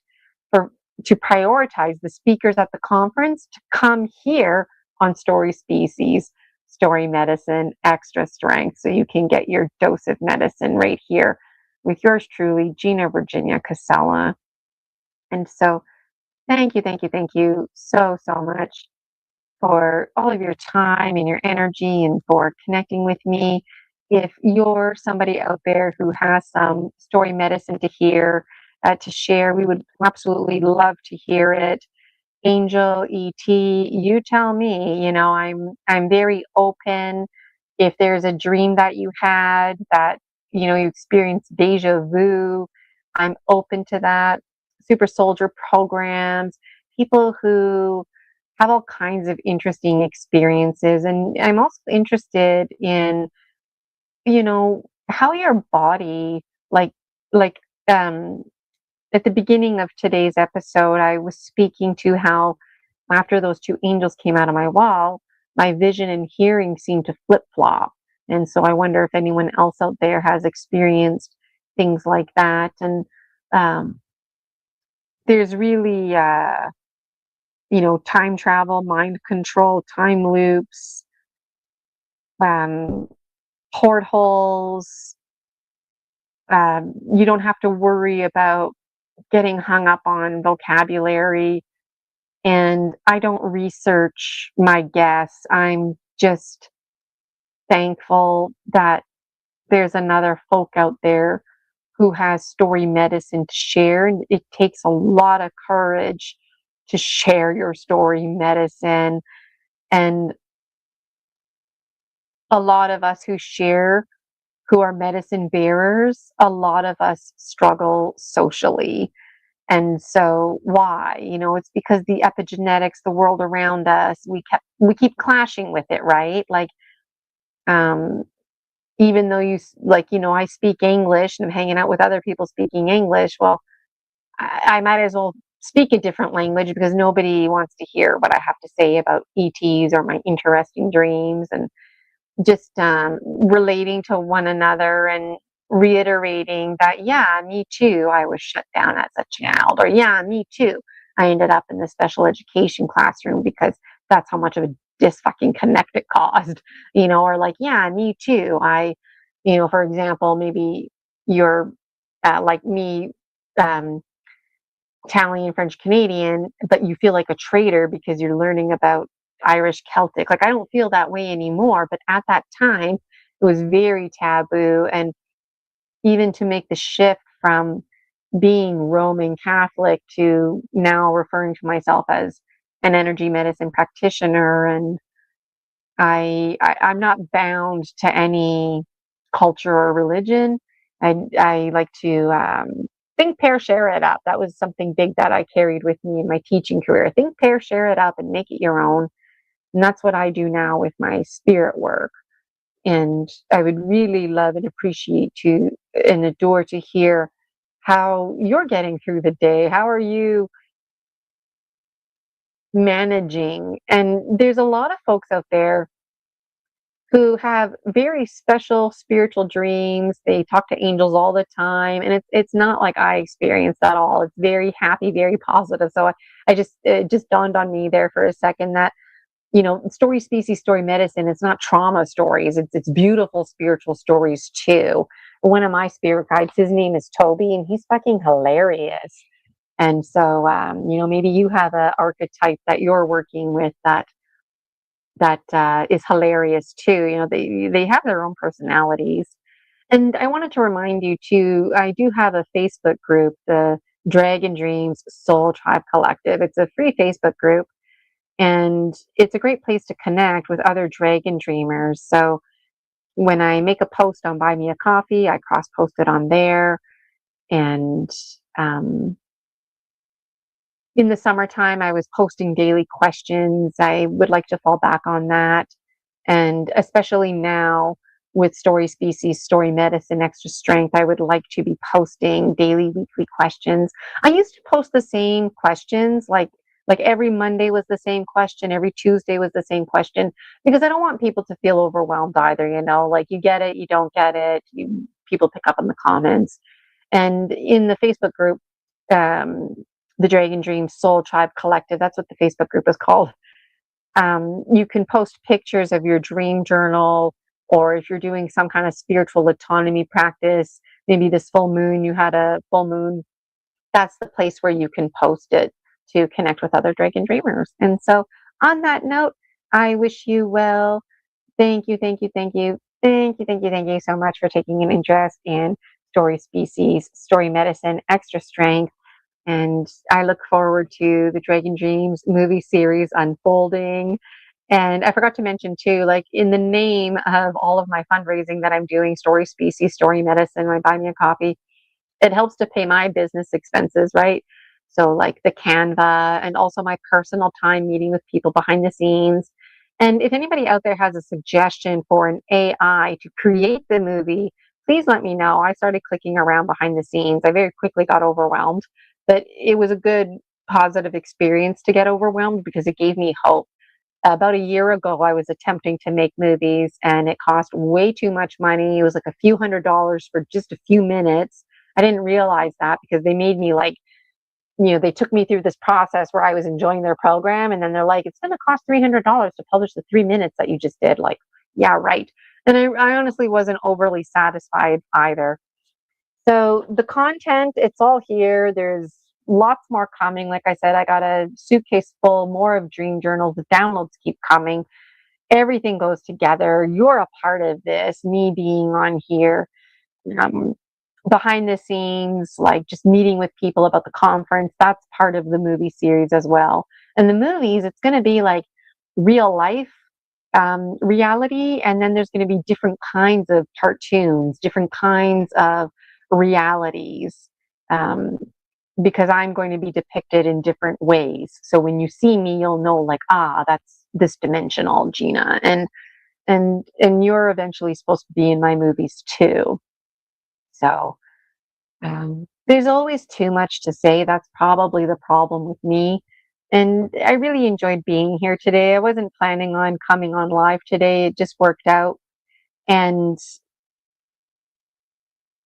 to prioritize the speakers at the conference to come here on story species, story medicine, extra strength. So you can get your dose of medicine right here with yours truly, Gina Virginia Casella. And so thank you so, so much for all of your time and your energy and for connecting with me. If you're somebody out there who has some story medicine to share, we would absolutely love to hear it. Angel, ET, you tell me. I'm very open. If there's a dream that you had that you experienced deja vu, I'm open to that. Super soldier programs, people who have all kinds of interesting experiences, and I'm also interested in how your body, like um at the beginning of today's episode, I was speaking to how after those 2 angels came out of my wall, my vision and hearing seemed to flip flop. And so I wonder if anyone else out there has experienced things like that. And there's really, time travel, mind control, time loops, portholes. You don't have to worry about getting hung up on vocabulary. And I don't research my guests. I'm just thankful that there's another folk out there who has story medicine to share. And it takes a lot of courage to share your story medicine. And a lot of us who share, who are medicine bearers, a lot of us struggle socially. And so why? It's because the epigenetics, the world around us, we keep clashing with it, right? Like, even though I speak English and I'm hanging out with other people speaking English, well, I might as well speak a different language because nobody wants to hear what I have to say about ETs or my interesting dreams, and just relating to one another and reiterating that, yeah, me too, I was shut down as a child, or yeah, me too, I ended up in the special education classroom because that's how much of a dis-fucking connect it caused, or like, yeah, me too, for example, maybe you're like me, um, Italian, French, Canadian, but you feel like a traitor because you're learning about Irish Celtic. Like, I don't feel that way anymore, but at that time it was very taboo. And even to make the shift from being Roman Catholic to now referring to myself as an energy medicine practitioner, and I'm not bound to any culture or religion. I like to think, pair, share it up. That was something big that I carried with me in my teaching career. Think, pair, share it up, and make it your own. And that's what I do now with my spirit work. And I would really love and appreciate to and adore to hear how you're getting through the day. How are you managing? And there's a lot of folks out there who have very special spiritual dreams. They talk to angels all the time, and it's not like I experience that all. It's very happy, very positive. So I just it just dawned on me there for a second that story species, story medicine, it's not trauma stories. It's beautiful spiritual stories too. One of my spirit guides, his name is Toby, and he's fucking hilarious. And so, maybe you have an archetype that you're working with that is hilarious too. They have their own personalities. And I wanted to remind you too, I do have a Facebook group, the Dragon Dreams Soul Tribe Collective. It's a free Facebook group, and it's a great place to connect with other dragon dreamers. So when I make a post on Buy Me a Coffee, I cross post it on there. And in the summertime, I was posting daily questions. I would like to fall back on that. And especially now with story species, story medicine, extra strength, I would like to be posting daily, weekly questions. I used to post the same questions, like every Monday was the same question, every Tuesday was the same question, because I don't want people to feel overwhelmed either. Like, you get it, you don't get it, people pick up on the comments. And in the Facebook group, the Dragon Dream Soul Tribe Collective, that's what the Facebook group is called. You can post pictures of your dream journal, or if you're doing some kind of spiritual autonomy practice, maybe this full moon, you had a full moon, that's the place where you can post it to connect with other dragon dreamers. And so on that note, I wish you well. Thank you, thank you, thank you. Thank you, thank you, thank you so much for taking an interest in story species, story medicine, extra strength. And I look forward to the Dragon Dreams movie series unfolding. And I forgot to mention too, like, in the name of all of my fundraising that I'm doing, story species, story medicine, my Buy Me a Coffee, it helps to pay my business expenses, right? So like the Canva, and also my personal time meeting with people behind the scenes. And if anybody out there has a suggestion for an AI to create the movie, please let me know. I started clicking around behind the scenes. I very quickly got overwhelmed, but it was a good, positive experience to get overwhelmed because it gave me hope. About a year ago, I was attempting to make movies, and it cost way too much money. It was like a few $100s for just a few minutes. I didn't realize that because they made me like, they took me through this process where I was enjoying their program, and then they're like, it's going to cost $300 to publish the 3 minutes that you just did. Like, Yeah, right. And I honestly wasn't overly satisfied either. So the content, it's all here. There's lots more coming. Like I said, I got a suitcase full more of dream journals. The downloads keep coming. Everything goes together. You're a part of this, me being on here. Um, Behind the scenes, like just meeting with people about the conference, that's part of the movie series as well. And the movies, it's going to be like real life reality, and then there's going to be different kinds of cartoons, different kinds of realities, um, because I'm going to be depicted in different ways. So when you see me, you'll know, like, ah, that's this dimensional Gina, and you're eventually supposed to be in my movies too. So there's always too much to say. That's probably the problem with me. And I really enjoyed being here today. I wasn't planning on coming on live today. It just worked out. And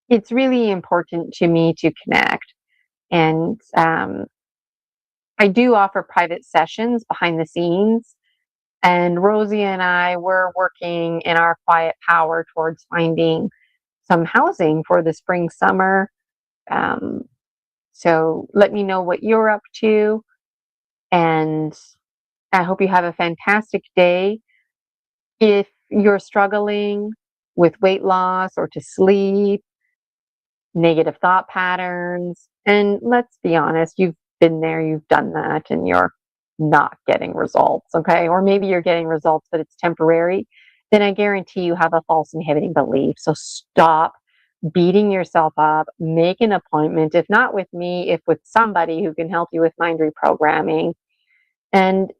it's really important to me to connect. And I do offer private sessions behind the scenes. And Rosie and I were working in our quiet power towards finding some housing for the spring, summer. Um, so let me know what you're up to. And I hope you have a fantastic day. If you're struggling with weight loss or to sleep, negative thought patterns, and let's be honest, you've been there, you've done that, and you're not getting results, okay? Or maybe you're getting results, but it's temporary, then I guarantee you have a false inhibiting belief. So stop beating yourself up, make an appointment, if not with me, if with somebody who can help you with mind reprogramming. And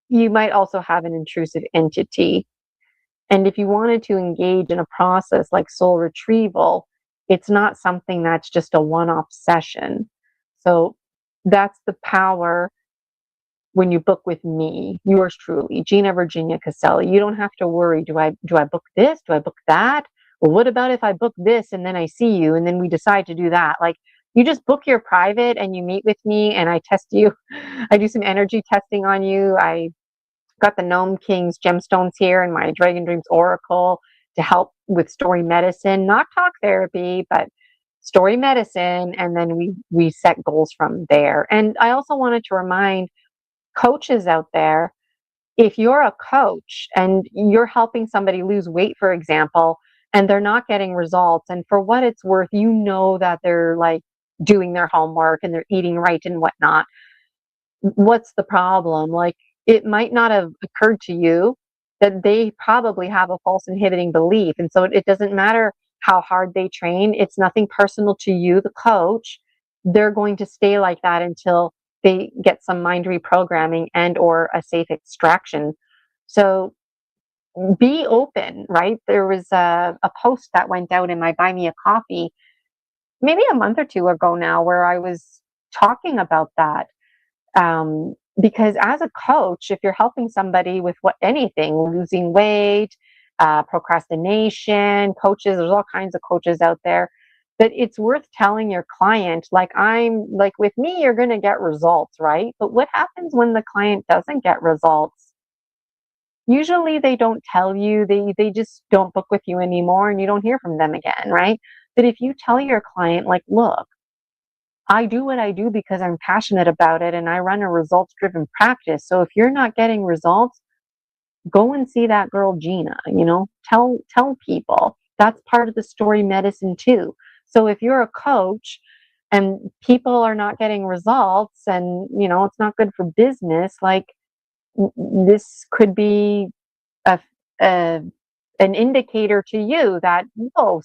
you might also have an intrusive entity. And if you wanted to engage in a process like soul retrieval, it's not something that's just a one-off session. So that's the power when you book with me, yours truly, Gina Virginia Casella. You don't have to worry, do I book this? Do I book that? Well, what about if I book this and then I see you and then we decide to do that? Like, you just book your private and you meet with me and I test you. I do some energy testing on you. I got the Gnome King's Gemstones here and my Dragon Dreams Oracle to help with story medicine, not talk therapy, but story medicine. And then we set goals from there. And I also wanted to remind coaches out there, if you're a coach and you're helping somebody lose weight, for example, and they're not getting results, and for what it's worth, you know that they're like doing their homework and they're eating right and whatnot. What's the problem? Like, it might not have occurred to you that they probably have a false inhibiting belief. And so it doesn't matter how hard they train. It's nothing personal to you, the coach. They're going to stay like that until they get some mind reprogramming and or a safe extraction. So be open, right? There was a post that went out in my Buy Me a Coffee maybe a month or two ago now where I was talking about that. Because as a coach, if you're helping somebody with anything, losing weight, procrastination, coaches, there's all kinds of coaches out there, but it's worth telling your client, like, I'm like, with me, you're going to get results, right? But what happens when the client doesn't get results? Usually they don't tell you, they just don't book with you anymore and you don't hear from them again, right? But if you tell your client, like, look, I do what I do because I'm passionate about it and I run a results driven practice. So if you're not getting results, go and see that girl Gina, tell people. That's part of the story medicine too. So if you're a coach and people are not getting results and it's not good for business, like, this could be a, a an indicator to you that, oh,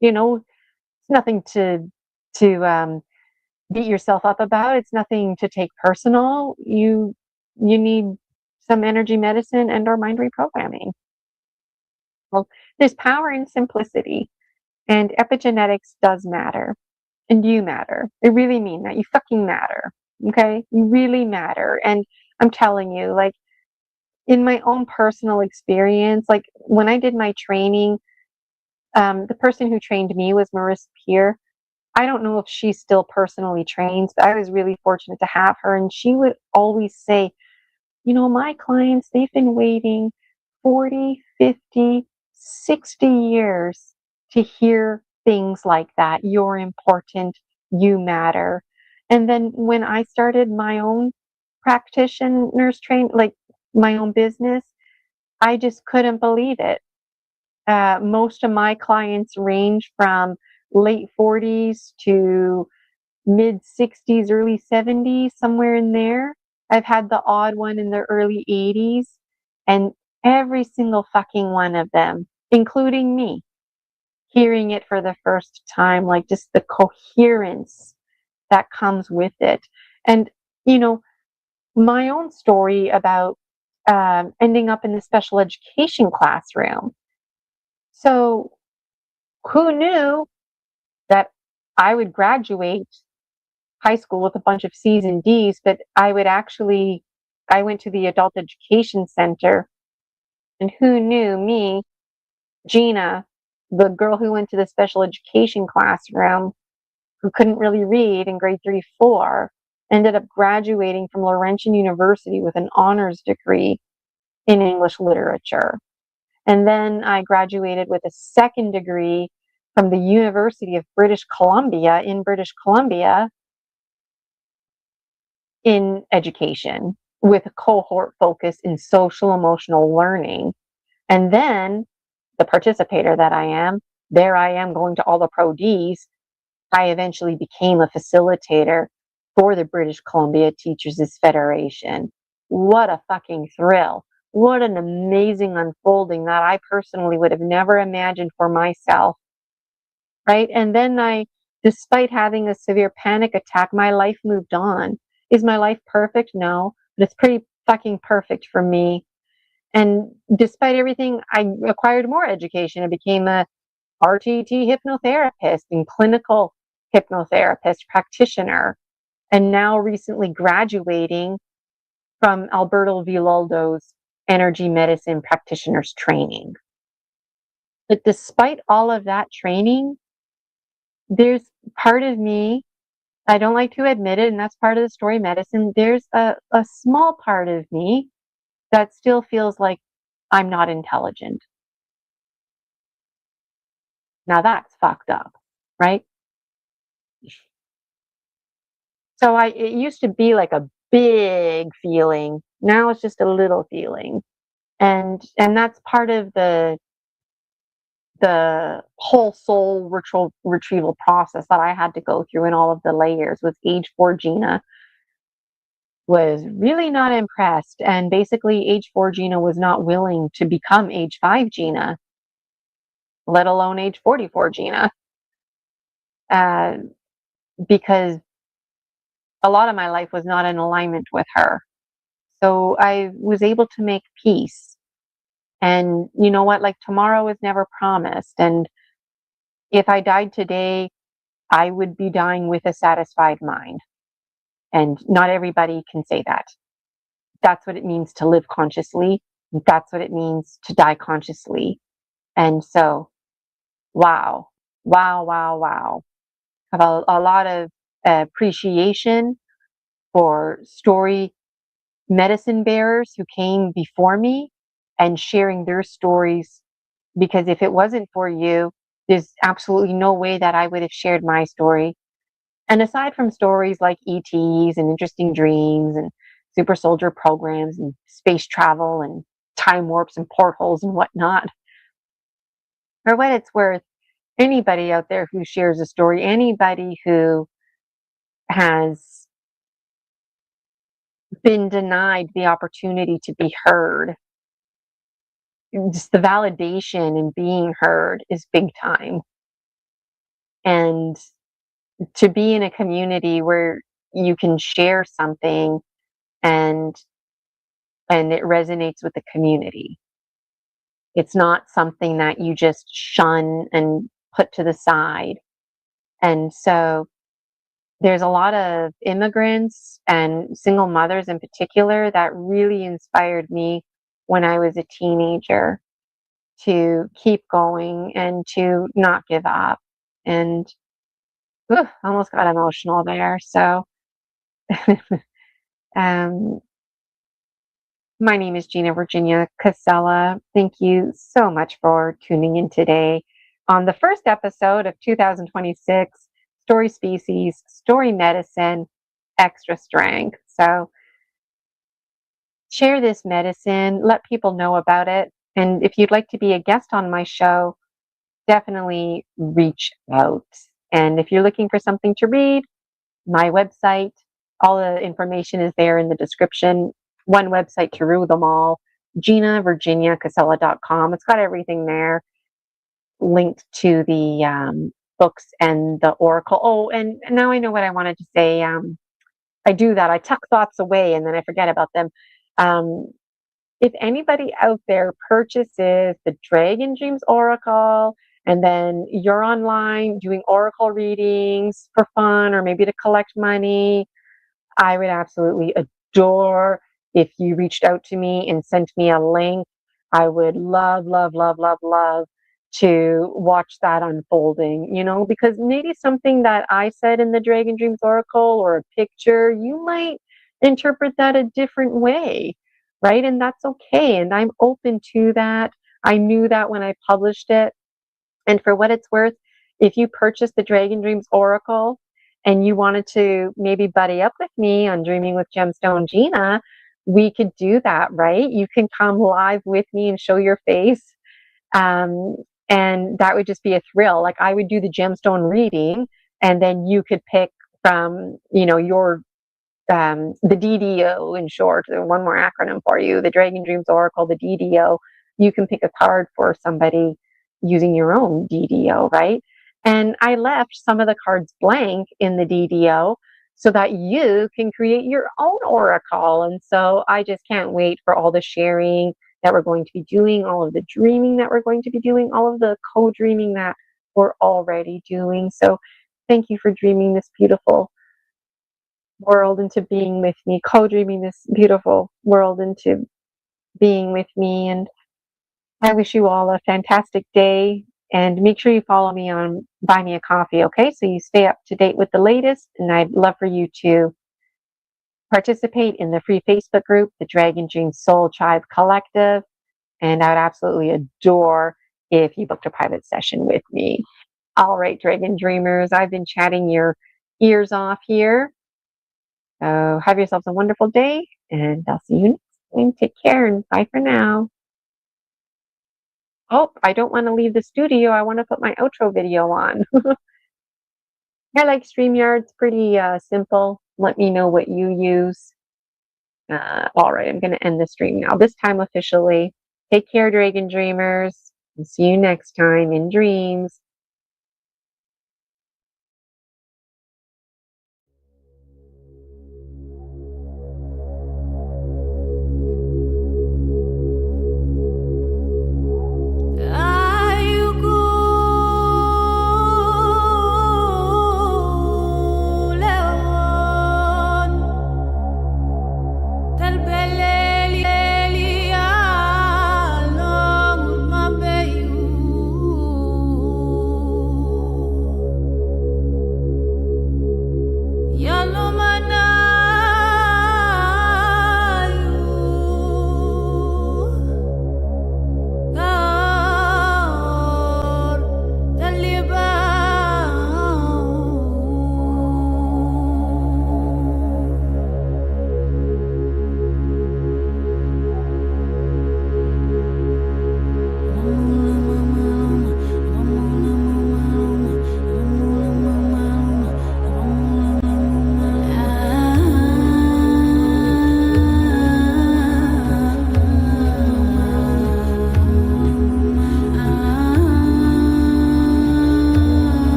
it's nothing to beat yourself up about. It's nothing to take personal. You need some energy medicine and or mind reprogramming. Well, there's power in simplicity, and epigenetics does matter, and you matter. I really mean that. You fucking matter. Okay? You really matter. And I'm telling you, like, in my own personal experience, like when I did my training, the person who trained me was Marissa Peer. I don't know if she still personally trains, but I was really fortunate to have her. And she would always say, my clients, they've been waiting 40, 50, 60 years to hear things like that. You're important, you matter. And then when I started my own practitioner's train, like my own business, I just couldn't believe it. Most of my clients range from late 40s to mid 60s, early 70s, somewhere in there. I've had the odd one in the early 80s, and every single fucking one of them, including me, hearing it for the first time, like just the coherence that comes with it. And, you know, my own story about ending up in the special education classroom. So, who knew that I would graduate high school with a bunch of C's and D's, but I went to the adult education center, and who knew me, Gina, the girl who went to the special education classroom, who couldn't really read in grade 3, 4, ended up graduating from Laurentian University with an honors degree in English literature. And then I graduated with a second degree from the University of British Columbia in British Columbia in education with a cohort focus in social emotional learning. And then the participator that I am, there I am going to all the Pro Ds. I eventually became a facilitator for the British Columbia Teachers' Federation. What a fucking thrill. What an amazing unfolding that I personally would have never imagined for myself. Right? And then despite having a severe panic attack, my life moved on. Is my life perfect? No, but it's pretty fucking perfect for me. And despite everything, I acquired more education. I became a RTT hypnotherapist and clinical hypnotherapist practitioner, and now recently graduating from Alberto Villoldo's energy medicine practitioner's training. But despite all of that training, there's part of me, I don't like to admit it, and that's part of the story medicine. There's a small part of me that still feels like I'm not intelligent. Now that's fucked up, right? So it used to be like a big feeling. Now it's just a little feeling. And that's part of the whole soul retrieval process that I had to go through in all of the layers. With age 4 Gina was really not impressed, and basically age 4 Gina was not willing to become age 5 Gina, let alone age 44 Gina, because a lot of my life was not in alignment with her. So I was able to make peace. And you know what? Like, tomorrow is never promised. And if I died today, I would be dying with a satisfied mind. And not everybody can say that. That's what it means to live consciously. That's what it means to die consciously. And so, wow, wow, wow, wow. I have a lot of appreciation for story medicine bearers who came before me and sharing their stories, because if it wasn't for you, there's absolutely no way that I would have shared my story. And aside from stories like ETs and interesting dreams and super soldier programs and space travel and time warps and portholes and whatnot, for what it's worth, anybody out there who shares a story, anybody who has been denied the opportunity to be heard, just the validation in being heard is big time. And to be in a community where you can share something and it resonates with the community. It's not something that you just shun and put to the side. And so there's a lot of immigrants and single mothers in particular that really inspired me when I was a teenager to keep going and to not give up. And I almost got emotional there. So um, My name is Gina Virginia Casella. Thank you so much for tuning in today on the first episode of 2026, Story Species, Story Medicine, Extra Strength. So share this medicine, let people know about it. And if you'd like to be a guest on my show, definitely reach out. And if you're looking for something to read, my website, all the information is there in the description. One website to rule them all, ginavirginiacasella.com. It's got everything there linked to the books and the oracle. Oh, and now I know what I wanted to say. I do that. I tuck thoughts away and then I forget about them. Um, if anybody out there purchases the Dragon Dreams Oracle, and then you're online doing oracle readings for fun or maybe to collect money, I would absolutely adore if you reached out to me and sent me a link. I would love, love, love, love, love to watch that unfolding, because maybe something that I said in the Dragon Dreams Oracle or a picture, you might interpret that a different way, right? And that's okay. And I'm open to that. I knew that when I published it. And for what it's worth, if you purchase the Dragon Dreams Oracle and you wanted to maybe buddy up with me on Dreaming with Gemstone Gina, we could do that, right? You can come live with me and show your face. And that would just be a thrill. Like I would do the gemstone reading and then you could pick from, your the DDO in short, one more acronym for you, the Dragon Dreams Oracle, the DDO. You can pick a card for somebody using your own DDO, right? And I left some of the cards blank in the DDO so that you can create your own oracle. And so I just can't wait for all the sharing that we're going to be doing, all of the dreaming that we're going to be doing, all of the co-dreaming that we're already doing. So thank you for dreaming this beautiful world into being with me, co-dreaming this beautiful world into being with me. And I wish you all a fantastic day, and make sure you follow me on Buy Me a Coffee, okay? So you stay up to date with the latest, and I'd love for you to participate in the free Facebook group, the Dragon Dream Soul Tribe Collective, and I would absolutely adore if you booked a private session with me. All right, Dragon Dreamers, I've been chatting your ears off here. So have yourselves a wonderful day, and I'll see you next time. Take care, and bye for now. Oh, I don't want to leave the studio. I want to put my outro video on. I like StreamYard. It's pretty simple. Let me know what you use. All right, I'm going to end the stream now, this time officially. Take care, Dragon Dreamers. And see you next time in dreams.